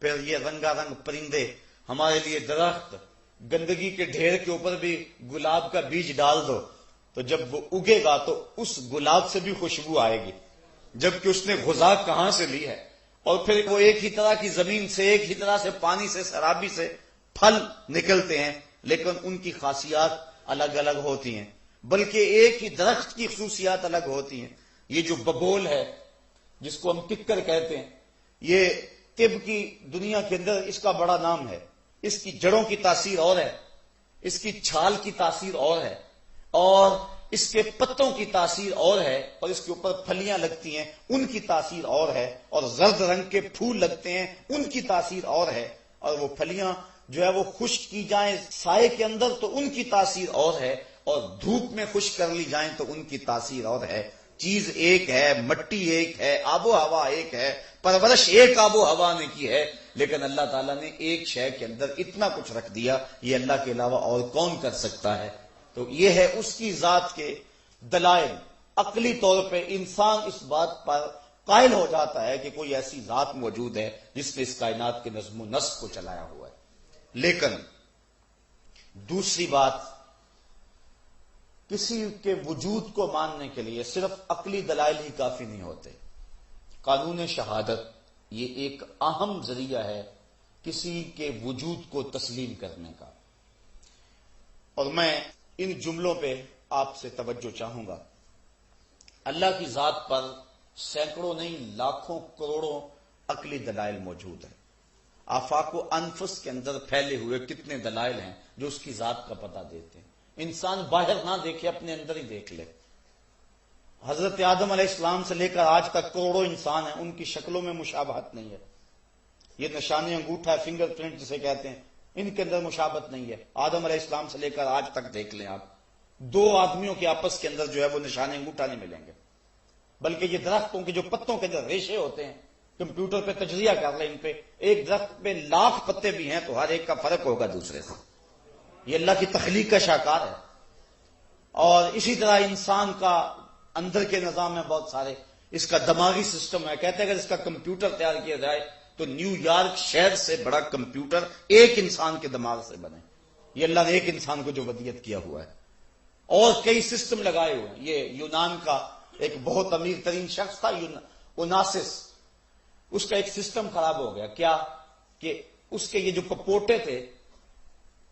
پھر یہ رنگا رنگ پرندے، ہمارے لیے درخت، گندگی کے ڈھیر کے اوپر بھی گلاب کا بیج ڈال دو تو جب وہ اگے گا تو اس گلاب سے بھی خوشبو آئے گی، جبکہ اس نے غذا کہاں سے لی ہے۔ اور پھر وہ ایک ہی طرح کی زمین سے، ایک ہی طرح سے پانی سے، سرابی سے پھل نکلتے ہیں، لیکن ان کی خاصیات الگ الگ ہوتی ہیں، بلکہ ایک ہی درخت کی خصوصیات الگ ہوتی ہیں۔ یہ جو ببول ہے جس کو ہم ککر کہتے ہیں، یہ طب کی دنیا کے اندر اس کا بڑا نام ہے۔ اس کی جڑوں کی تاثیر اور ہے، اس کی چھال کی تاثیر اور ہے، اور اس کے پتوں کی تاثیر اور ہے، اور اس کے اوپر پھلیاں لگتی ہیں ان کی تاثیر اور ہے، اور زرد رنگ کے پھول لگتے ہیں ان کی تاثیر اور ہے، اور وہ پھلیاں جو ہے وہ خشک کی جائیں سائے کے اندر تو ان کی تاثیر اور ہے، اور دھوپ میں خشک کر لی جائیں تو ان کی تاثیر اور ہے۔ چیز ایک ہے، مٹی ایک ہے، آب و ہوا ایک ہے، پرورش ایک آب و ہوا نے کی ہے، لیکن اللہ تعالیٰ نے ایک شے کے اندر اتنا کچھ رکھ دیا، یہ اللہ کے علاوہ اور کون کر سکتا ہے؟ تو یہ ہے اس کی ذات کے دلائل۔ عقلی طور پہ انسان اس بات پر قائل ہو جاتا ہے کہ کوئی ایسی ذات موجود ہے جس نے اس کائنات کے نظم و نسق کو چلایا ہوا ہے۔ لیکن دوسری بات، کسی کے وجود کو ماننے کے لیے صرف عقلی دلائل ہی کافی نہیں ہوتے۔ قانون شہادت یہ ایک اہم ذریعہ ہے کسی کے وجود کو تسلیم کرنے کا، اور میں ان جملوں پہ آپ سے توجہ چاہوں گا۔ اللہ کی ذات پر سینکڑوں نہیں لاکھوں کروڑوں عقلی دلائل موجود ہیں۔ آفاق و انفس کے اندر پھیلے ہوئے کتنے دلائل ہیں جو اس کی ذات کا پتہ دیتے ہیں۔ انسان باہر نہ دیکھے، اپنے اندر ہی دیکھ لے۔ حضرت آدم علیہ السلام سے لے کر آج تک کروڑوں انسان ہیں، ان کی شکلوں میں مشابہت نہیں ہے۔ یہ نشان انگوٹھا، فنگر پرنٹ جسے کہتے ہیں، ان کے اندر مشابہت نہیں ہے۔ آدم علیہ السلام سے لے کر آج تک دیکھ لیں آپ، دو آدمیوں کے آپس کے اندر جو ہے وہ نشان انگوٹھا نہیں ملیں گے، بلکہ یہ درختوں کے جو پتوں کے اندر ریشے ہوتے ہیں، کمپیوٹر پہ تجزیہ کر لیں ان پہ، ایک درخت پہ لاکھ پتے بھی ہیں تو ہر ایک کا فرق ہوگا دوسرے سے۔ یہ اللہ کی تخلیق کا شاہکار ہے۔ اور اسی طرح انسان کا اندر کے نظام میں بہت سارے، اس کا دماغی سسٹم ہے۔ کہتے ہیں اگر اس کا کمپیوٹر تیار کیا جائے تو نیو یارک شہر سے بڑا کمپیوٹر ایک انسان کے دماغ سے بنے۔ یہ اللہ نے ایک انسان کو جو ودیت کیا ہوا ہے، اور کئی سسٹم لگائے ہوئے ہیں۔ یہ یونان کا ایک بہت امیر ترین شخص تھا اوناسس، اس کا ایک سسٹم خراب ہو گیا۔ کیا کہ اس کے یہ جو پپوٹے تھے،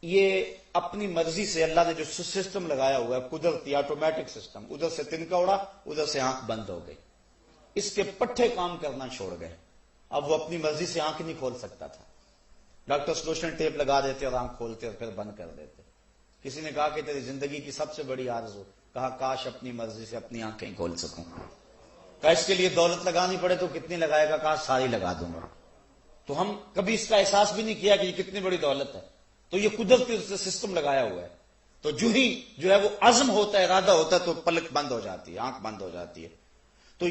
یہ اپنی مرضی سے اللہ نے جو سسٹم لگایا ہوا ہے، قدرتی آٹومیٹک سسٹم، ادھر سے تنکا اڑا، ادھر سے آنکھ بند ہو گئی، اس کے پٹھے کام کرنا چھوڑ گئے۔ اب وہ اپنی مرضی سے آنکھ نہیں کھول سکتا تھا۔ ڈاکٹر سلوشن ٹیپ لگا دیتے اور آنکھ کھولتے اور پھر بند کر دیتے۔ کسی نے کہا کہ تیری زندگی کی سب سے بڑی آرزو، کہا کاش اپنی مرضی سے اپنی آنکھیں کھول سکوں۔ کہا اس کے لیے دولت لگانی پڑے تو کتنی لگائے گا؟ کہا ساری لگا دوں گا۔ تو ہم کبھی اس کا احساس بھی نہیں کیا کہ یہ کتنی بڑی دولت ہے۔ تو یہ قدرتی سسٹم لگایا ہوا ہے۔ تو جو ہی جو ہے وہ عزم ہوتا ہے، ارادہ ہوتا ہے، تو پلک بند ہو جاتی ہے، آنکھ بند ہو جاتی ہے۔ تو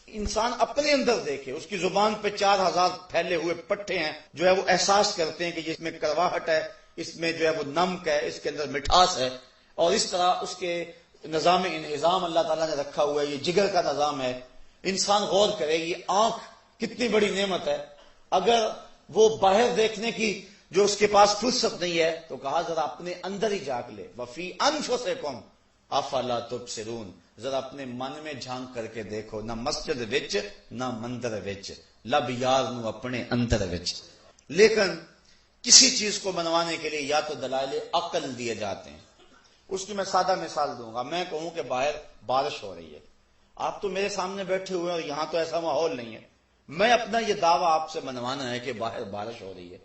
انسان اپنے اندر دیکھے، اس کی زبان پہ 4000 پھیلے ہوئے پٹھے ہیں جو ہے وہ احساس کرتے ہیں کہ اس میں کرواہٹ ہے، اس میں جو ہے وہ نمک ہے، اس کے اندر مٹھاس ہے، اور اس طرح اس کے نظام انہضام اللہ تعالیٰ نے رکھا ہوا ہے۔ یہ جگر کا نظام ہے۔ انسان غور کرے، یہ آنکھ کتنی بڑی نعمت ہے۔ اگر وہ باہر دیکھنے کی جو اس کے پاس فرصت نہیں ہے تو کہا ذرا اپنے اندر ہی جھانک لے، وفی انفسکم افلا تبصرون، ذرا اپنے من میں جھانک کر کے دیکھو، نہ مسجد وچ نہ مندر وچ، لب یار نو اپنے اندر وچ۔ لیکن کسی چیز کو منوانے کے لیے یا تو دلائل عقل دیے جاتے ہیں۔ اس کی میں سادہ مثال دوں گا۔ میں کہوں کہ باہر بارش ہو رہی ہے، آپ تو میرے سامنے بیٹھے ہوئے ہیں اور یہاں تو ایسا ماحول نہیں ہے، میں اپنا یہ دعویٰ آپ سے منوانا ہے کہ باہر بارش ہو رہی ہے،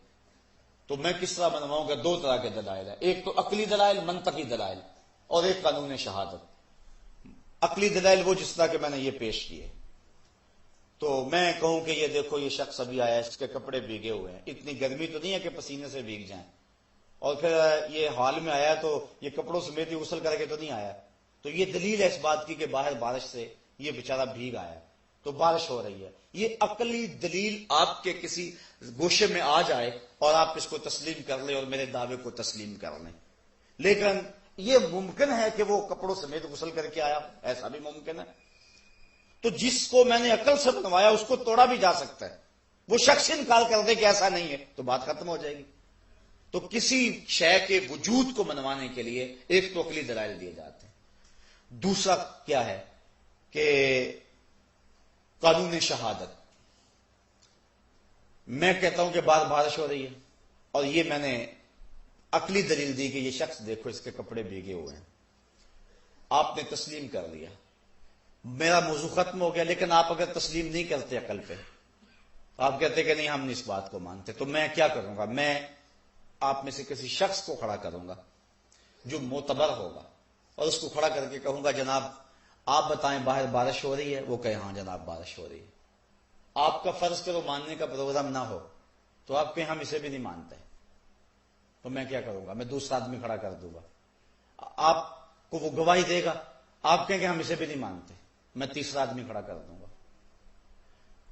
تو میں کس طرح منواؤں گا؟ دو طرح کے دلائل ہیں، ایک تو عقلی دلائل، منطقی دلائل، اور ایک قانون شہادت۔ عقلی دلائل وہ جس طرح کہ میں نے یہ پیش کیے، تو میں کہوں کہ یہ دیکھو یہ شخص ابھی آیا ہے، اس کے کپڑے بھیگے ہوئے ہیں، اتنی گرمی تو نہیں ہے کہ پسینے سے بھیگ جائیں، اور پھر یہ حال میں آیا تو یہ کپڑوں سمیت ہی غسل کر کے تو نہیں آیا، تو یہ دلیل ہے اس بات کی کہ باہر بارش سے یہ بیچارہ بھیگ آیا، تو بارش ہو رہی ہے۔ یہ عقلی دلیل آپ کے کسی گوشے میں آ جائے اور آپ اس کو تسلیم کر لیں اور میرے دعوے کو تسلیم کر لیں، لیکن یہ ممکن ہے کہ وہ کپڑوں سمیت غسل کر کے آیا، ایسا بھی ممکن ہے۔ تو جس کو میں نے عقل سے بنوایا اس کو توڑا بھی جا سکتا ہے، وہ شخص انکار کر دے کہ ایسا نہیں ہے تو بات ختم ہو جائے گی۔ تو کسی شے کے وجود کو منوانے کے لیے ایک تو عقلی دلائل دیے جاتے ہیں، دوسرا کیا ہے کہ قانون شہادت۔ میں کہتا ہوں کہ بارش ہو رہی ہے اور یہ میں نے عقلی دلیل دی کہ یہ شخص دیکھو اس کے کپڑے بھیگے ہوئے ہیں، آپ نے تسلیم کر لیا، میرا موضوع ختم ہو گیا۔ لیکن آپ اگر تسلیم نہیں کرتے عقل پہ، آپ کہتے کہ نہیں ہم نہیں اس بات کو مانتے، تو میں کیا کروں گا؟ میں آپ میں سے کسی شخص کو کھڑا کروں گا جو معتبر ہوگا اور اس کو کھڑا کر کے کہوں گا جناب آپ بتائیں باہر بارش ہو رہی ہے؟ وہ کہے ہاں جناب بارش ہو رہی ہے۔ آپ کا فرض کرو ماننے کا پروگرام نہ ہو تو آپ کہیں ہم اسے بھی نہیں مانتے، تو میں کیا کروں گا؟ میں دوسرا آدمی کھڑا کر دوں گا، آپ کو وہ گواہی دے گا، آپ کہیں کہ ہم اسے بھی نہیں مانتے، میں تیسرا آدمی کھڑا کر دوں گا،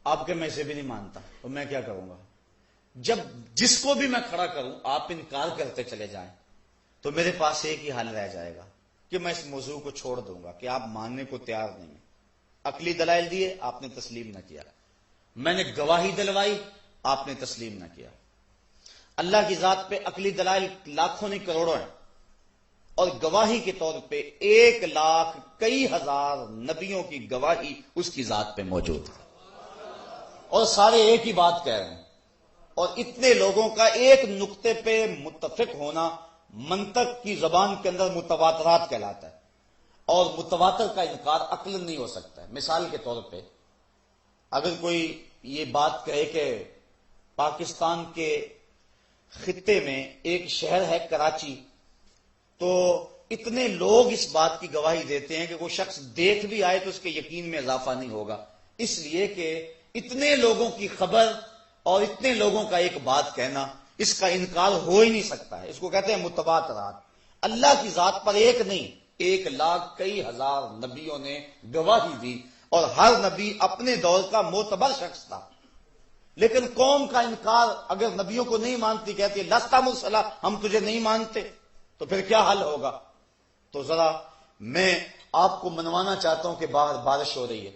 آپ کے میں اسے بھی نہیں مانتا، تو میں کیا کروں گا؟ جب جس کو بھی میں کھڑا کروں آپ انکار کرتے چلے جائیں تو میرے پاس ایک ہی حل رہ جائے گا کہ میں اس موضوع کو چھوڑ دوں گا کہ آپ ماننے کو تیار نہیں ہیں۔ عقلی دلائل دیے، آپ نے تسلیم نہ کیا، میں نے گواہی دلوائی، آپ نے تسلیم نہ کیا۔ اللہ کی ذات پہ عقلی دلائل لاکھوں نہیں کروڑوں ہیں، اور گواہی کے طور پہ 1,00,000 کئی ہزار نبیوں کی گواہی اس کی ذات پہ موجود ہے، اور سارے ایک ہی بات کہہ رہے ہیں، اور اتنے لوگوں کا ایک نقطے پہ متفق ہونا منطق کی زبان کے اندر متواترات کہلاتا ہے، اور متواتر کا انکار عقلاً نہیں ہو سکتا ہے۔ مثال کے طور پہ اگر کوئی یہ بات کہے کہ پاکستان کے خطے میں ایک شہر ہے کراچی، تو اتنے لوگ اس بات کی گواہی دیتے ہیں کہ وہ شخص دیکھ بھی آئے تو اس کے یقین میں اضافہ نہیں ہوگا، اس لیے کہ اتنے لوگوں کی خبر اور اتنے لوگوں کا ایک بات کہنا، اس کا انکار ہو ہی نہیں سکتا ہے، اس کو کہتے ہیں متواترات۔ اللہ کی ذات پر ایک نہیں 1,00,000 کئی ہزار نبیوں نے گواہی دی، اور ہر نبی اپنے دور کا معتبر شخص تھا، لیکن قوم کا انکار اگر نبیوں کو نہیں مانتی، کہتی ہے لستا مرسلا، ہم تجھے نہیں مانتے، تو پھر کیا حل ہوگا؟ تو ذرا میں آپ کو منوانا چاہتا ہوں کہ باہر بارش ہو رہی ہے،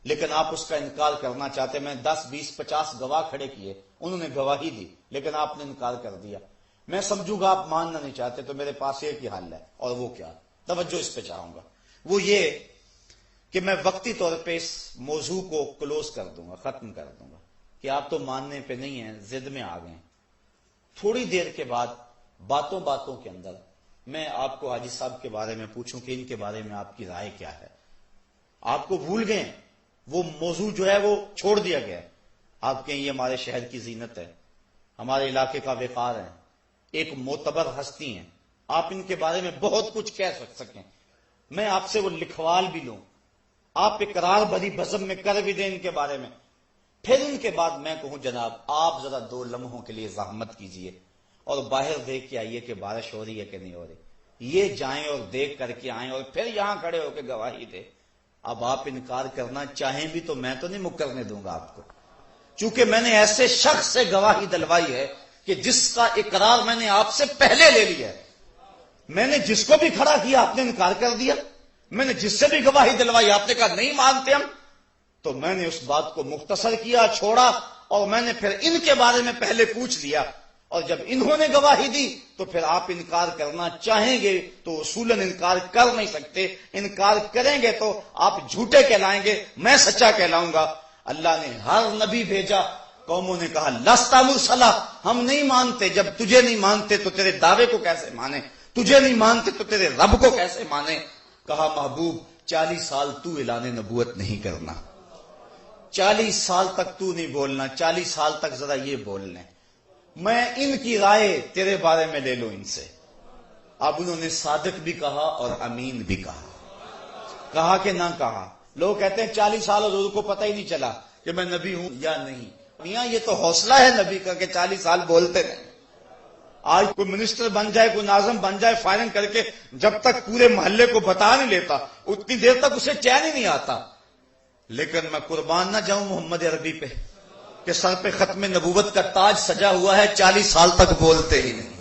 لیکن آپ اس کا انکار کرنا چاہتے ہیں۔ میں 10 20 50 گواہ کھڑے کیے، انہوں نے گواہی دی، لیکن آپ نے انکار کر دیا، میں سمجھوں گا آپ ماننا نہیں چاہتے، تو میرے پاس ایک ہی حل ہے، اور وہ کیا؟ توجہ اس پہ چاہوں گا، وہ یہ کہ میں وقتی طور پہ اس موضوع کو کلوز کر دوں گا، ختم کر دوں گا کہ آپ تو ماننے پہ نہیں ہیں، ضد میں آ گئے۔ تھوڑی دیر کے بعد باتوں باتوں کے اندر میں آپ کو حاجی صاحب کے بارے میں پوچھوں کہ ان کے بارے میں آپ کی رائے کیا ہے، آپ کو بھول گئے، وہ موضوع جو ہے وہ چھوڑ دیا گیا، آپ کہیں یہ ہمارے شہر کی زینت ہے، ہمارے علاقے کا وقار ہے، ایک معتبر ہستی ہیں، آپ ان کے بارے میں بہت کچھ کہہ سکیں، میں آپ سے وہ لکھوال بھی لوں، آپ اقرار بھری بزم میں کر بھی دیں ان کے بارے میں، پھر ان کے بعد میں کہوں جناب آپ ذرا 2 لمحوں کے لیے زحمت کیجئے اور باہر دیکھ کے آئیے کہ بارش ہو رہی ہے کہ نہیں ہو رہی، یہ جائیں اور دیکھ کر کے آئیں اور پھر یہاں کھڑے ہو کے گواہی دیں۔ اب آپ انکار کرنا چاہیں بھی تو میں تو نہیں مکرنے دوں گا آپ کو، چونکہ میں نے ایسے شخص سے گواہی دلوائی ہے کہ جس کا اقرار میں نے آپ سے پہلے لے لیا ہے، میں نے جس کو بھی کھڑا کیا آپ نے انکار کر دیا، میں نے جس سے بھی گواہی دلوائی آپ نے کہا نہیں مانتے ہم، تو میں نے اس بات کو مختصر کیا، چھوڑا، اور میں نے پھر ان کے بارے میں پہلے پوچھ لیا، اور جب انہوں نے گواہی دی تو پھر آپ انکار کرنا چاہیں گے تو اصولاً انکار کر نہیں سکتے، انکار کریں گے تو آپ جھوٹے کہلائیں گے، میں سچا کہلاؤں گا۔ اللہ نے ہر نبی بھیجا، قوموں نے کہا لستا مرسلا، ہم نہیں مانتے، جب تجھے نہیں مانتے تو تیرے دعوے کو کیسے مانے، تجھے نہیں مانتے تو تیرے رب کو کیسے مانے؟ کہا محبوب 40 سال تو اعلان نبوت نہیں کرنا، 40 سال تک تو نہیں بولنا، 40 سال تک ذرا یہ بولنے، میں ان کی رائے تیرے بارے میں لے لو ان سے۔ اب انہوں نے صادق بھی کہا اور امین بھی کہا کہ نہ کہا۔ لوگ کہتے ہیں 40 سال حضور کو پتہ ہی نہیں چلا کہ میں نبی ہوں یا نہیں۔ میاں یہ تو حوصلہ ہے نبی کا کہ 40 سال بولتے رہے۔ آج کوئی منسٹر بن جائے، کوئی ناظم بن جائے، فائرنگ کر کے جب تک پورے محلے کو بتا نہیں لیتا اتنی دیر تک اسے چین ہی نہیں آتا۔ لیکن میں قربان نہ جاؤں محمد عربی پہ کہ سر پہ ختم نبوت کا تاج سجا ہوا ہے، 40 سال تک بولتے ہی نہیں،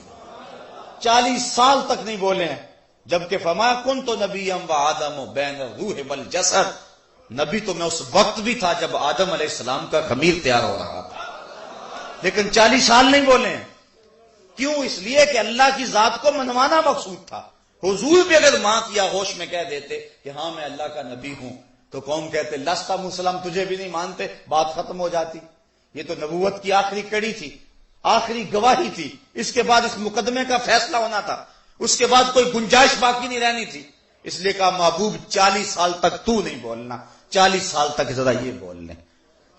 40 سال تک نہیں بولے ہیں۔ جبکہ فرمایا کن تو نبی و آدم و بین روح والجسد، نبی تو میں اس وقت بھی تھا جب آدم علیہ السلام کا خمیر تیار ہو رہا تھا، لیکن 40 سال نہیں بولے ہیں۔ کیوں؟ اس لیے کہ اللہ کی ذات کو منوانا مقصود تھا۔ حضور بھی اگر ماں یا ہوش میں کہہ دیتے کہ ہاں میں اللہ کا نبی ہوں تو قوم کہتے لستا مسلم، تجھے بھی نہیں مانتے، بات ختم ہو جاتی۔ یہ تو نبوت کی آخری کڑی تھی، آخری گواہی تھی، اس کے بعد اس مقدمے کا فیصلہ ہونا تھا، اس کے بعد کوئی گنجائش باقی نہیں رہنی تھی۔ اس لیے کہا محبوب 40 سال تک تو نہیں بولنا، 40 سال تک ذرا یہ بول لیں،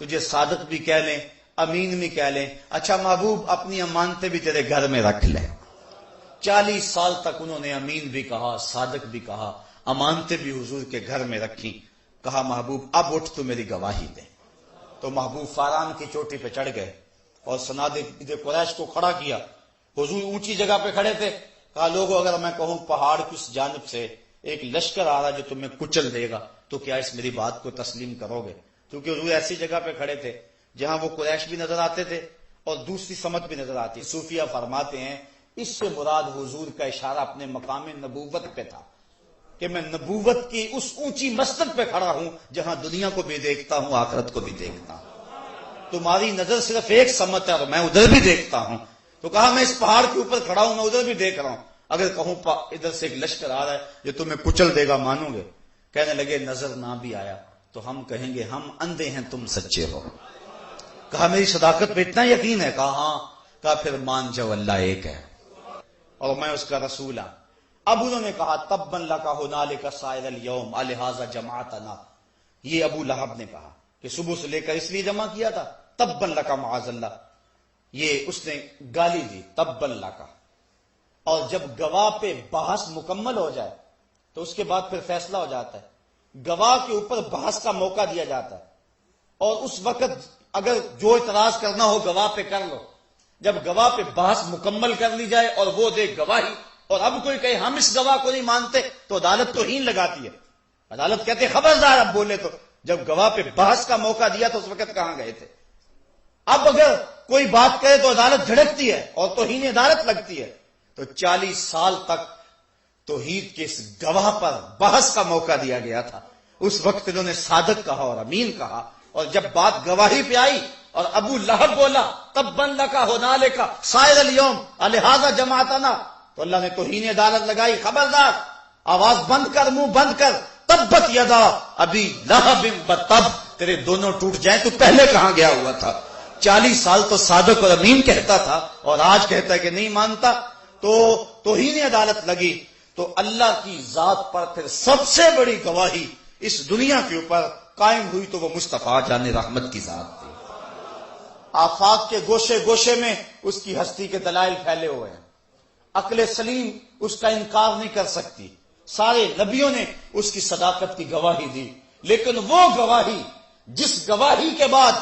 تجھے صادق بھی کہہ لیں، امین بھی کہہ لیں۔ اچھا محبوب اپنی امانتیں بھی تیرے گھر میں رکھ لیں۔ 40 سال تک انہوں نے امین بھی کہا، صادق بھی کہا، امانتیں بھی حضور کے گھر میں رکھی۔ کہا محبوب اب اٹھ تو میری گواہی دے۔ تو محبوب فاران کی چوٹی پہ چڑھ گئے اور سنادید قریش کو کھڑا کیا۔ حضور اونچی جگہ پہ کھڑے تھے۔ کہا لوگوں اگر میں کہوں پہاڑ کی اس جانب سے ایک لشکر آ رہا جو تمہیں کچل دے گا تو کیا اس میری بات کو تسلیم کرو گے؟ کیونکہ حضور ایسی جگہ پہ کھڑے تھے جہاں وہ قریش بھی نظر آتے تھے اور دوسری سمت بھی نظر آتی۔ صوفیہ فرماتے ہیں اس سے مراد حضور کا اشارہ اپنے مقام نبوت پہ تھا کہ میں نبوت کی اس اونچی مسند پہ کھڑا ہوں جہاں دنیا کو بھی دیکھتا ہوں، آخرت کو بھی دیکھتا ہوں۔ تمہاری نظر صرف ایک سمت ہے اور میں ادھر بھی دیکھتا ہوں۔ تو کہا میں اس پہاڑ کے اوپر کھڑا ہوں، میں ادھر بھی دیکھ رہا ہوں، اگر کہوں ادھر سے ایک لشکر آ رہا ہے جو تمہیں کچل دے گا مانو گے؟ کہنے لگے نظر نہ بھی آیا تو ہم کہیں گے ہم اندھے ہیں تم سچے ہو۔ کہا میری صداقت پہ اتنا یقین ہے؟ کہا ہاں۔ کہا پھر مان جاؤ اللہ ایک ہے اور میں اس کا رسول ہوں۔ اب انہوں نے کہا تبًا لک ھنالک سائر الیوم الہذا جمعتنا، یہ ابو لہب نے کہا کہ صبح سے لے کر اس لیے جمع کیا تھا، تبًا لک معاذ اللہ، یہ اس نے گالی دی تبًا لک۔ اور جب گواہ پہ بحث مکمل ہو جائے تو اس کے بعد پھر فیصلہ ہو جاتا ہے، گواہ کے اوپر بحث کا موقع دیا جاتا ہے، اور اس وقت اگر جو اعتراض کرنا ہو گواہ پہ کر لو۔ جب گواہ پہ بحث مکمل کر لی جائے اور وہ دے گواہی اور اب کوئی کہے ہم اس گواہ کو نہیں مانتے تو عدالت توہین لگاتی ہے، عدالت کہتے خبردار اب بولے تو۔ جب گواہ پہ بحث کا موقع دیا تو اس وقت کہاں گئے تھے؟ اب اگر کوئی بات کہے تو عدالت جھڑکتی ہے اور توہین عدالت لگتی ہے۔ تو 40 سال تک توحید کے اس گواہ پر بحث کا موقع دیا گیا تھا۔ اس وقت انہوں نے صادق کہا اور امین کہا، اور جب بات گواہی پہ آئی اور ابو لہب بولا تبًا لک ھنالک سائر الیوم الہذا جمعتنا، تو اللہ نے توہین عدالت لگائی، خبردار آواز بند کر، منہ بند کر، تبت یدا ابی لہب وتب، تیرے دونوں ٹوٹ جائیں تو پہلے کہاں گیا ہوا تھا؟ 40 سال تو صادق اور امین کہتا تھا اور آج کہتا ہے کہ نہیں مانتا، تو توہین عدالت لگی۔ تو اللہ کی ذات پر پھر سب سے بڑی گواہی اس دنیا کے اوپر قائم ہوئی تو وہ مصطفیٰ جان رحمت کی ذات تھی۔ آفاق کے گوشے گوشے میں اس کی ہستی کے دلائل پھیلے ہوئے ہیں، عقل سلیم اس کا انکار نہیں کر سکتی، سارے نبیوں نے اس کی صداقت کی گواہی دی، لیکن وہ گواہی جس گواہی کے بعد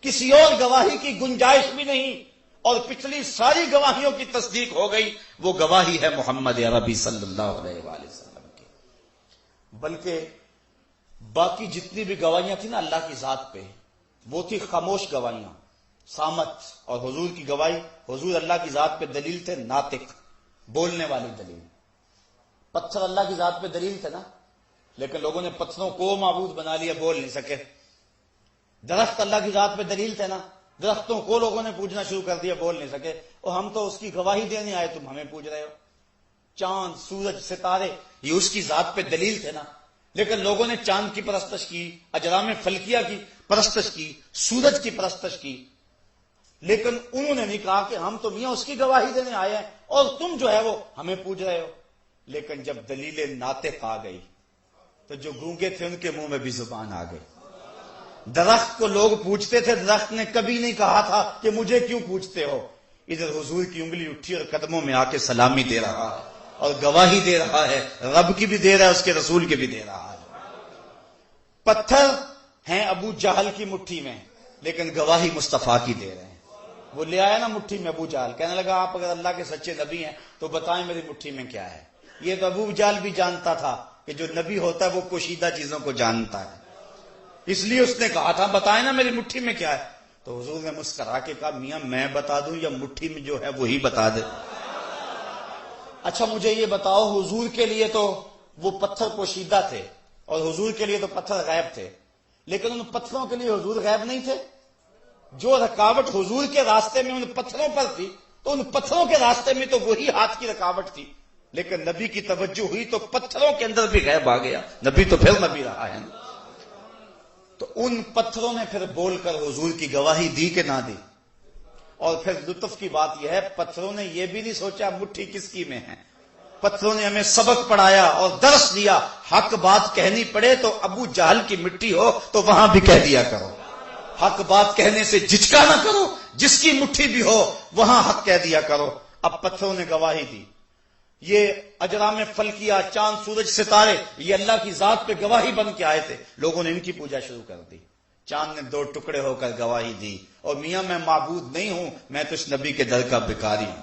کسی اور گواہی کی گنجائش بھی نہیں اور پچھلی ساری گواہیوں کی تصدیق ہو گئی، وہ گواہی ہے محمد عربی صلی اللہ علیہ وآلہ وسلم کی۔ بلکہ باقی جتنی بھی گواہیاں تھیں نا اللہ کی ذات پہ، وہ تھی خاموش گواہیاں، صامت، اور حضور کی گواہی، حضور اللہ کی ذات پہ دلیل تھے، ناطق، بولنے والی دلیل۔ پتھر اللہ کی ذات پہ دلیل تھے نا، لیکن لوگوں نے پتھروں کو معبود بنا لیا، بول نہیں سکے۔ درخت اللہ کی ذات پہ دلیل تھے نا، درختوں کو لوگوں نے پوجنا شروع کر دیا، بول نہیں سکے، اور ہم تو اس کی گواہی دینے آئے، تم ہمیں پوج رہے ہو۔ چاند، سورج، ستارے، یہ اس کی ذات پہ دلیل تھے نا، لیکن لوگوں نے چاند کی پرستش کی، اجرام فلکیہ کی پرستش کی، سورج کی پرستش کی، لیکن انہوں نے نہیں کہا کہ ہم تو میاں اس کی گواہی دینے آئے ہیں اور تم جو ہے وہ ہمیں پوج رہے ہو۔ لیکن جب دلیل ناطق آ گئی تو جو گونگے تھے ان کے منہ میں بھی زبان آ گئی. درخت کو لوگ پوچھتے تھے، درخت نے کبھی نہیں کہا تھا کہ مجھے کیوں پوچھتے ہو. ادھر حضور کی انگلی اٹھی اور قدموں میں آ کے سلامی دے رہا ہے اور گواہی دے رہا ہے، رب کی بھی دے رہا ہے، اس کے رسول کی بھی دے رہا ہے. پتھر ہیں ابو جہل کی مٹھی میں، لیکن گواہی مصطفیٰ کی دے رہے ہیں. وہ لے آیا نا مٹھی میں ابو جہل، کہنے لگا آپ اگر اللہ کے سچے نبی ہیں تو بتائیں میری مٹھی میں کیا ہے. یہ تو ابو جہل بھی جانتا تھا کہ جو نبی ہوتا ہے وہ پوشیدہ چیزوں کو جانتا ہے، اس لیے اس نے کہا تھا بتائیں نا میری مٹھی میں کیا ہے. تو حضور نے مسکرا کے کہا میاں میں بتا دوں یا مٹھی میں جو ہے وہی بتا دے. اچھا مجھے یہ بتاؤ، حضور کے لیے تو وہ پتھر پوشیدہ تھے اور حضور کے لیے تو پتھر غیب تھے، لیکن ان پتھروں کے لیے حضور غیب نہیں تھے. جو رکاوٹ حضور کے راستے میں ان پتھروں پر تھی تو ان پتھروں کے راستے میں تو وہی ہاتھ کی رکاوٹ تھی، لیکن نبی کی توجہ ہوئی تو پتھروں کے اندر بھی غیب آ گیا. نبی تو پھر نبی رہا ہے. تو ان پتھروں نے پھر بول کر حضور کی گواہی دی کہ نہ دی. اور پھر لطف کی بات یہ ہے پتھروں نے یہ بھی نہیں سوچا مٹھی کس کی میں ہے. پتھروں نے ہمیں سبق پڑھایا اور درس دیا، حق بات کہنی پڑے تو ابو جہل کی مٹی ہو تو وہاں بھی کہہ دیا کرو. حق بات کہنے سے جھجکا نہ کرو، جس کی مٹھی بھی ہو وہاں حق کہہ دیا کرو. اب پتھروں نے گواہی دی. یہ اجرام فلکیہ، چاند سورج ستارے، یہ اللہ کی ذات پہ گواہی بن کے آئے تھے. لوگوں نے ان کی پوجا شروع کر دی. چاند نے 2 ٹکڑے ہو کر گواہی دی اور میاں میں معبود نہیں ہوں، میں تو اس نبی کے در کا بھکاری ہوں.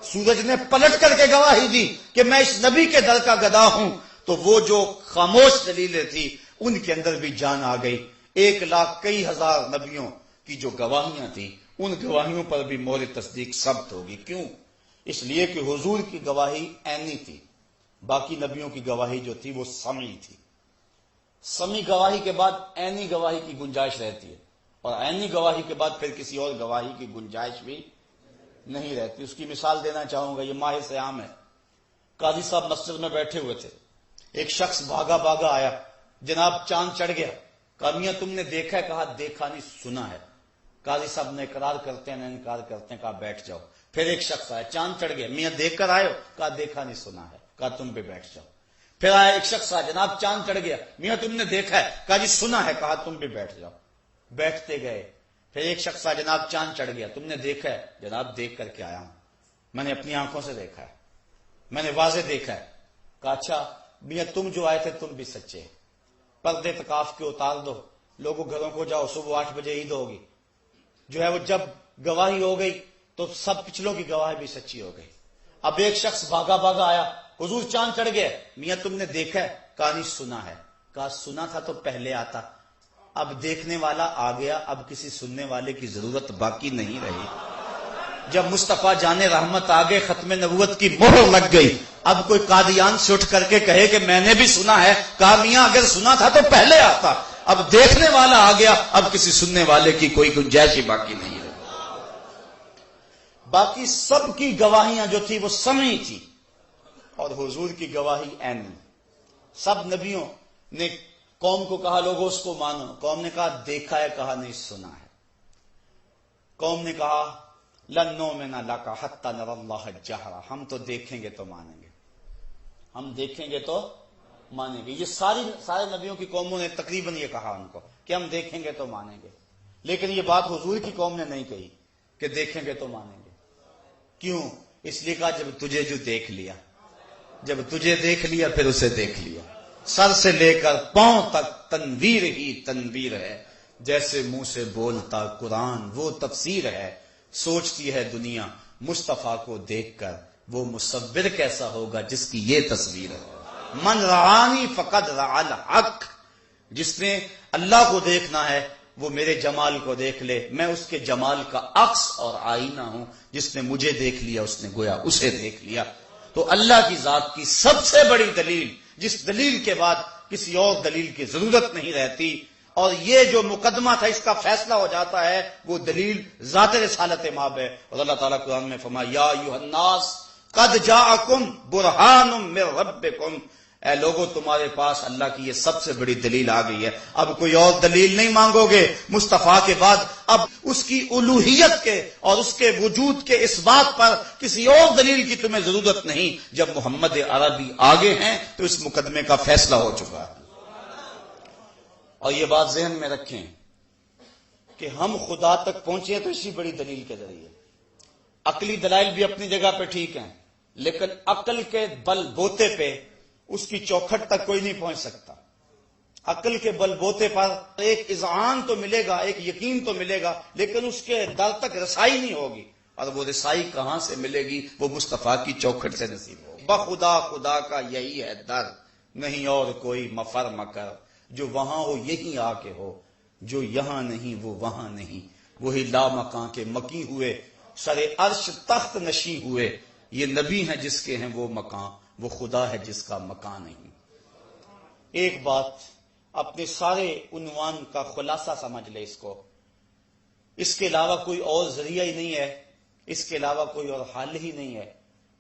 سورج نے پلٹ کر کے گواہی دی کہ میں اس نبی کے در کا گدا ہوں. تو وہ جو خاموش دلیلیں تھی ان کے اندر بھی جان آ گئی. 1 لاکھ کئی ہزار نبیوں کی جو گواہیاں تھیں ان گواہیوں پر بھی مہر تصدیق ثبت ہوگی. کیوں؟ اس لیے کہ حضور کی گواہی عینی تھی، باقی نبیوں کی گواہی جو تھی وہ سمعی تھی. سمعی گواہی کے بعد عینی گواہی کی گنجائش رہتی ہے، اور عینی گواہی کے بعد پھر کسی اور گواہی کی گنجائش بھی نہیں رہتی. اس کی مثال دینا چاہوں گا، یہ ماہ صیام ہے. قاضی صاحب مسجد میں بیٹھے ہوئے تھے، ایک شخص بھاگا بھاگا آیا، جناب چاند چڑھ گیا. کہا میاں تم نے دیکھا ہے؟ کہا دیکھا نہیں سنا ہے. قاضی صاحب نے اقرار کرتے ہیں نہ انکار کرتے ہیں. کہا بیٹھ جاؤ. پھر ایک شخص آیا، چاند چڑھ گیا. میاں دیکھ کر آئے ہو؟ کہا دیکھا نہیں سنا ہے. کہا تم بھی بیٹھ جاؤ. پھر آیا ایک شخص آیا، جناب چاند چڑھ گیا. میاں تم نے دیکھا ہے؟ کہا جی سنا ہے. کہا تم بھی بیٹھ جاؤ. بیٹھتے گئے. پھر ایک شخص آیا، جناب چاند چڑھ گیا. تم نے دیکھا ہے؟ جناب دیکھ کر کے آیا ہوں، میں نے اپنی آنکھوں سے دیکھا ہے، میں نے واضح دیکھا ہے. کہا اچھا میاں تم جو آئے تھے تم بھی سچے. پردے اعتکاف کے اتار دو، لوگوں گھروں کو جاؤ، صبح 8 بجے عید ہوگی. جو ہے وہ جب گواہی ہو گئی تو سب پچھلوں کی گواہی بھی سچی ہو گئی. اب ایک شخص بھاگا بھاگا آیا، حضور چاند چڑھ گیا. میاں تم نے دیکھا ہے؟ کہا نہیں سنا ہے. کہا سنا تھا تو پہلے آتا. اب دیکھنے والا آ گیا، اب کسی سننے والے کی ضرورت باقی نہیں رہی. جب مصطفیٰ جان رحمت آگے، ختم نبوت کی مہر لگ گئی. اب کوئی قادیان سے اٹھ کر کے کہے کہ میں نے بھی سنا ہے. کہا میاں اگر سنا تھا تو پہلے آتا. اب دیکھنے والا آ گیا، اب کسی سننے والے کی کوئی گنجائش ہی باقی نہیں رہی. باقی سب کی گواہیاں جو تھی وہ سمعی تھی اور حضور کی گواہی عینی. سب نبیوں نے قوم کو کہا لوگوں اس کو مانو. قوم نے کہا دیکھا ہے، کہا نہیں سنا ہے. قوم نے کہا لن نؤمن لک حتی نری اللہ جہرا، ہم تو دیکھیں گے تو مانیں گے، ہم دیکھیں گے تو مانیں گے. یہ سارے نبیوں کی قوموں نے تقریباً یہ کہا ان کو کہ ہم دیکھیں گے تو مانیں گے. لیکن یہ بات حضور کی قوم نے نہیں کہی کہ دیکھیں گے تو مانیں گے. کیوں؟ اس لیے کہا جب تجھے جو دیکھ لیا، جب تجھے دیکھ لیا پھر اسے دیکھ لیا. سر سے لے کر پاؤں تک تنویر ہی تنویر ہے، جیسے منہ سے بولتا قرآن وہ تفسیر ہے. سوچتی ہے دنیا مصطفیٰ کو دیکھ کر وہ مصور کیسا ہوگا جس کی یہ تصویر ہے. من رعانی فقد رعا الحق، جس نے اللہ کو دیکھنا ہے وہ میرے جمال کو دیکھ لے. میں اس کے جمال کا عکس اور آئینہ ہوں. جس نے مجھے دیکھ لیا اس نے گویا اسے دیکھ لیا. تو اللہ کی ذات کی سب سے بڑی دلیل، جس دلیل کے بعد کسی اور دلیل کی ضرورت نہیں رہتی، اور یہ جو مقدمہ تھا اس کا فیصلہ ہو جاتا ہے، وہ دلیل ذات رسالت مآب ہے. اور اللہ تعالیٰ قرآن میں فرمایا یا ایھا الناس قد جاءکم برہان من ربکم، اے لوگوں تمہارے پاس اللہ کی یہ سب سے بڑی دلیل آ گئی ہے. اب کوئی اور دلیل نہیں مانگو گے مصطفیٰ کے بعد. اب اس کی الوہیت کے اور اس کے وجود کے اس بات پر کسی اور دلیل کی تمہیں ضرورت نہیں. جب محمد عربی آگے ہیں تو اس مقدمے کا فیصلہ ہو چکا ہے. اور یہ بات ذہن میں رکھیں کہ ہم خدا تک پہنچے تو اسی بڑی دلیل کے ذریعے. عقلی دلائل بھی اپنی جگہ پہ ٹھیک ہیں، لیکن عقل کے بل بوتے پہ اس کی چوکھٹ تک کوئی نہیں پہنچ سکتا. عقل کے بل بوتے پر ایک اذعان تو ملے گا، ایک یقین تو ملے گا، لیکن اس کے در تک رسائی نہیں ہوگی. اور وہ رسائی کہاں سے ملے گی؟ وہ مصطفیٰ کی چوکھٹ سے نصیب ہوگی. بخدا خدا کا یہی ہے در، نہیں اور کوئی مفر مکر. جو وہاں ہو یہی آ کے ہو، جو یہاں نہیں وہ وہاں نہیں. وہی لا مکان کے مکی ہوئے، سر عرش تخت نشی ہوئے. یہ نبی ہیں جس کے ہیں وہ مکان، وہ خدا ہے جس کا مکان نہیں. ایک بات اپنے سارے عنوان کا خلاصہ سمجھ لے اس کو، اس کے علاوہ کوئی اور ذریعہ ہی نہیں ہے، اس کے علاوہ کوئی اور حل ہی نہیں ہے.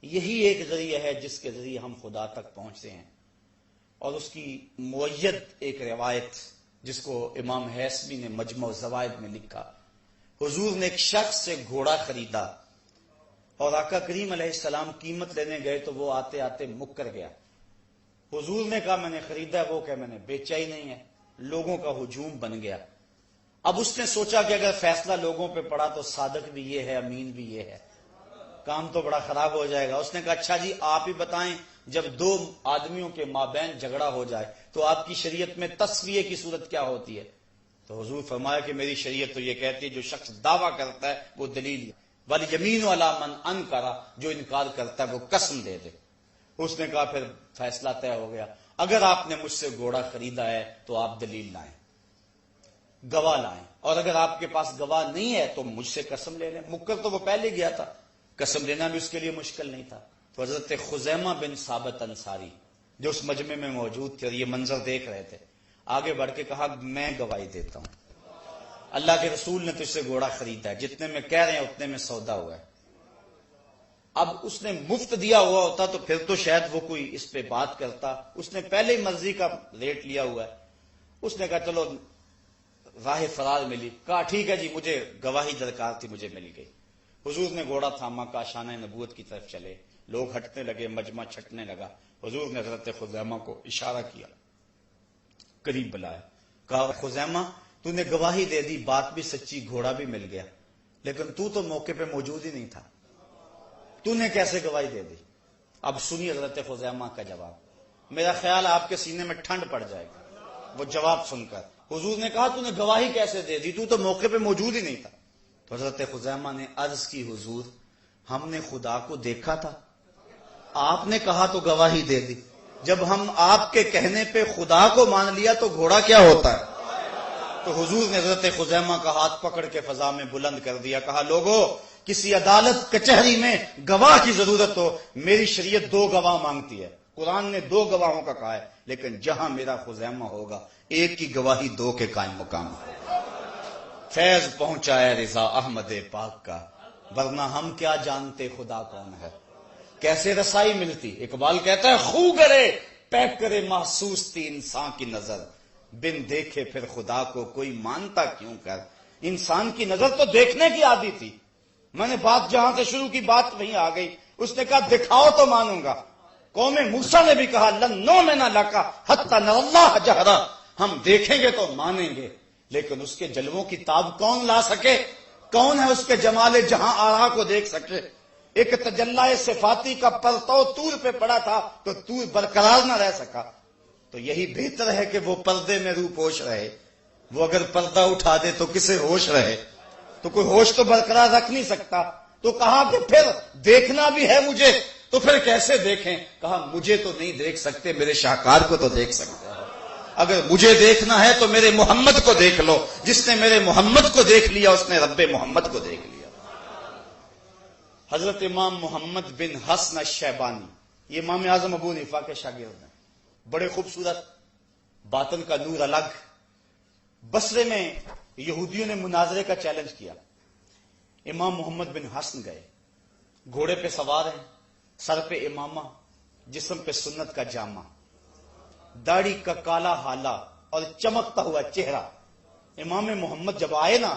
یہی ایک ذریعہ ہے جس کے ذریعے ہم خدا تک پہنچتے ہیں. اور اس کی معید ایک روایت جس کو امام حیثمی نے مجمع الزوائد میں لکھا. حضور نے ایک شخص سے گھوڑا خریدا اور آقا کریم علیہ السلام قیمت لینے گئے تو وہ آتے آتے مکر گیا. حضور نے کہا میں نے خریدا ہے، وہ کہ میں نے بیچا ہی نہیں ہے. لوگوں کا ہجوم بن گیا. اب اس نے سوچا کہ اگر فیصلہ لوگوں پہ پڑا تو صادق بھی یہ ہے، امین بھی یہ ہے، کام تو بڑا خراب ہو جائے گا. اس نے کہا اچھا جی آپ ہی بتائیں، جب دو آدمیوں کے مابین جھگڑا ہو جائے تو آپ کی شریعت میں تسویہ کی صورت کیا ہوتی ہے؟ تو حضور فرمایا کہ میری شریعت تو یہ کہتی ہے جو شخص دعویٰ کرتا ہے وہ دلیل ہے، والیمین علی من انکر، جو انکار کرتا ہے وہ قسم دے دے. اس نے کہا پھر فیصلہ طے ہو گیا، اگر آپ نے مجھ سے گھوڑا خریدا ہے تو آپ دلیل لائیں، گواہ لائیں، اور اگر آپ کے پاس گواہ نہیں ہے تو مجھ سے قسم لے لیں. مکر تو وہ پہلے گیا تھا، قسم لینا بھی اس کے لیے مشکل نہیں تھا. تو حضرت خزیمہ بن ثابت انصاری جو اس مجمع میں موجود تھے اور یہ منظر دیکھ رہے تھے، آگے بڑھ کے کہا میں گواہی دیتا ہوں، اللہ کے رسول نے تجھ سے گھوڑا خریدا ہے، جتنے میں کہہ رہے ہیں اتنے میں سودا ہوا ہے. اب اس نے مفت دیا ہوا ہوتا تو پھر تو شاید وہ کوئی اس پہ بات کرتا. اس نے پہلے ہی مرضی کا ریٹ لیا ہوا ہے. اس نے کہا چلو راہ فرار ملی. کہا ٹھیک ہے جی مجھے گواہی درکار تھی، مجھے مل گئی. حضور نے گھوڑا تھاما، کا شانہ نبوت کی طرف چلے. لوگ ہٹنے لگے، مجمع چھٹنے لگا. حضور نے حضرت خزیمہ کو اشارہ کیا، قریب بلایا. کہا خزیمہ تو نے گواہی دے دی، بات بھی سچی، گھوڑا بھی مل گیا، لیکن تو موقع پہ موجود ہی نہیں تھا، تو نے کیسے گواہی دے دی؟ اب سنی حضرت خزیمہ کا جواب. میرا خیال آپ کے سینے میں ٹھنڈ پڑ جائے گا وہ جواب سن کر. حضور نے کہا تو نے گواہی کیسے دے دی؟ تو موقع پہ موجود ہی نہیں تھا. تو حضرت خزیمہ نے عرض کی حضور ہم نے خدا کو دیکھا تھا، آپ نے کہا تو گواہی دے دی. جب ہم آپ کے کہنے پہ خدا کو مان لیا تو گھوڑا کیا ہوتا ہے؟ تو حضور نے حضرت خزیمہ کا ہاتھ پکڑ کے فضا میں بلند کر دیا. کہا لوگو کسی عدالت کچہری میں گواہ کی ضرورت ہو، میری شریعت 2 گواہ مانگتی ہے. قرآن نے 2 گواہوں کا کہا ہے، لیکن جہاں میرا خزیمہ ہوگا ایک کی گواہی 2 کے قائم مقام ہے. فیض پہنچا ہے رضا احمد پاک کا، ورنہ ہم کیا جانتے خدا کون ہے. کیسے رسائی ملتی؟ اقبال کہتا ہے خو کرے پیک کرے محسوس تھی انسان کی نظر، بن دیکھے پھر خدا کو کوئی مانتا کیوں کر. انسان کی نظر تو دیکھنے کی عادی تھی. میں نے بات جہاں سے شروع کی بات وہیں آ گئی. اس نے کہا دکھاؤ تو مانوں گا. قوم موسیٰ نے بھی کہا لن نؤمن لک حتی نری اللہ جہرا، ہم دیکھیں گے تو مانیں گے. لیکن اس کے جلووں کی تاب کون لا سکے؟ کون ہے اس کے جمال جہاں آرا کو دیکھ سکے؟ ایک تجلی صفاتی کا پرتو طور پہ پڑا تھا تو طور برقرار نہ رہ سکا. تو یہی بہتر ہے کہ وہ پردے میں روح پوش رہے. وہ اگر پردہ اٹھا دے تو کسے ہوش رہے؟ تو کوئی ہوش تو برقرار رکھ نہیں سکتا. تو کہا کہ پھر دیکھنا بھی ہے مجھے، تو پھر کیسے دیکھیں؟ کہا مجھے تو نہیں دیکھ سکتے، میرے شاہکار کو تو دیکھ سکتے ہو. اگر مجھے دیکھنا ہے تو میرے محمد کو دیکھ لو. جس نے میرے محمد کو دیکھ لیا اس نے رب محمد کو دیکھ لیا. حضرت امام محمد بن حسن الشیبانی یہ امام اعظم ابو حنیفہ کے شاگرد ہیں. بڑے خوبصورت، باطن کا نور الگ. بصرے میں یہودیوں نے مناظرے کا چیلنج کیا. امام محمد بن حسن گئے، گھوڑے پہ سوار ہیں، سر پہ امامہ، جسم پہ سنت کا جامہ، داڑھی کا کالا حالا اور چمکتا ہوا چہرہ. امام محمد جب آئے نا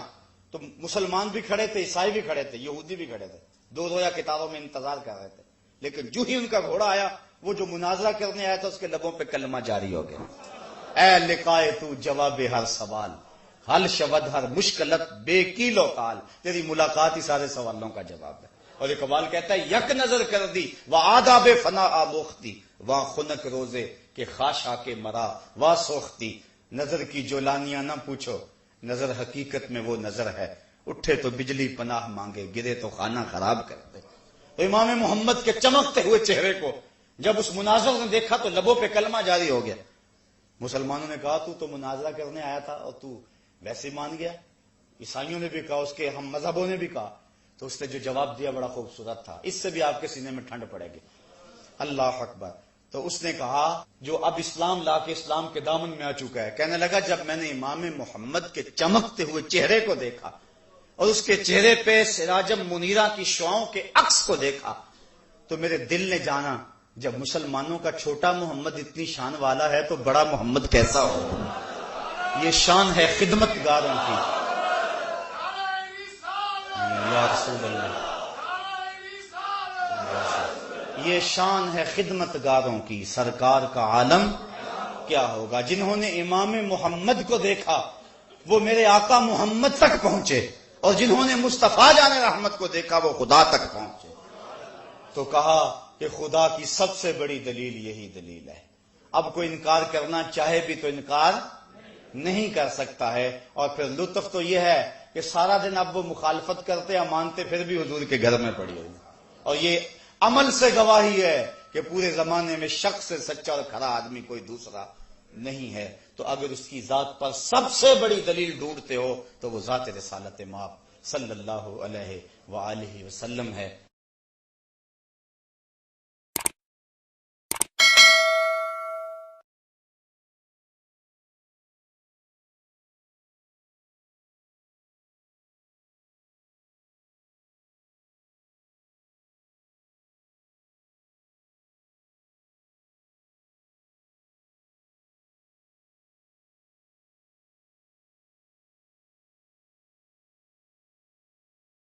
تو مسلمان بھی کھڑے تھے، عیسائی بھی کھڑے تھے، یہودی بھی کھڑے تھے، 2 رویا کتابوں میں انتظار کر رہے تھے. لیکن جو ہی ان کا گھوڑا آیا، وہ جو مناظرہ کرنے آیا تھا اس کے لبوں پہ کلمہ جاری ہو گیا. اے لقائے تو جواب ہر سوال، حل شود ہر مشکلت بے کیلو کال، تیری ملاقات ہی سارے سوالوں کا جواب ہے۔ اور اقبال کہتا ہے یک نظر کر دی وہ آداب فنا آموختی و خنک روزے کہ خاشا کے مرا و سوختی، نظر کی جولانیاں نہ پوچھو، نظر حقیقت میں وہ نظر ہے، اٹھے تو بجلی پناہ مانگے، گرے تو خانہ خراب کر دے۔ تو امام محمد کے چمکتے ہوئے چہرے کو جب اس مناظر نے دیکھا تو لبوں پہ کلمہ جاری ہو گیا۔ مسلمانوں نے کہا تو مناظرہ کرنے آیا تھا اور تو ویسے مان گیا، عیسائیوں نے بھی کہا، اس کے ہم مذہبوں نے بھی کہا، تو اس نے جو جواب دیا بڑا خوبصورت تھا، اس سے بھی آپ کے سینے میں ٹھنڈ پڑے گی۔ اللہ اکبر۔ تو اس نے کہا جو اب اسلام لا کے اسلام کے دامن میں آ چکا ہے، کہنے لگا جب میں نے امام محمد کے چمکتے ہوئے چہرے کو دیکھا اور اس کے چہرے پہ سراجم منیرہ کی شعاؤں کے عکس کو دیکھا تو میرے دل نے جانا جب مسلمانوں کا چھوٹا محمد اتنی شان والا ہے تو بڑا محمد کیسا ہو۔ یہ شان ہے خدمت گاروں کی۔ یا رسول اللہ، یہ شان ہے خدمت گاروں کی، سرکار کا عالم کیا ہوگا۔ جنہوں نے امام محمد کو دیکھا وہ میرے آقا محمد تک پہنچے، اور جنہوں نے مصطفیٰ جان رحمت کو دیکھا وہ خدا تک پہنچے۔ تو کہا کہ خدا کی سب سے بڑی دلیل یہی دلیل ہے، اب کوئی انکار کرنا چاہے بھی تو انکار نہیں کر سکتا ہے۔ اور پھر لطف تو یہ ہے کہ سارا دن اب وہ مخالفت کرتے یا مانتے پھر بھی حضور کے گھر میں پڑی ہوئی، اور یہ عمل سے گواہی ہے کہ پورے زمانے میں شک سے سچا اور کھرا آدمی کوئی دوسرا نہیں ہے۔ تو اگر اس کی ذات پر سب سے بڑی دلیل ڈھونڈتے ہو تو وہ ذات رسالت مآب صلی اللہ علیہ وآلہ وسلم ہے۔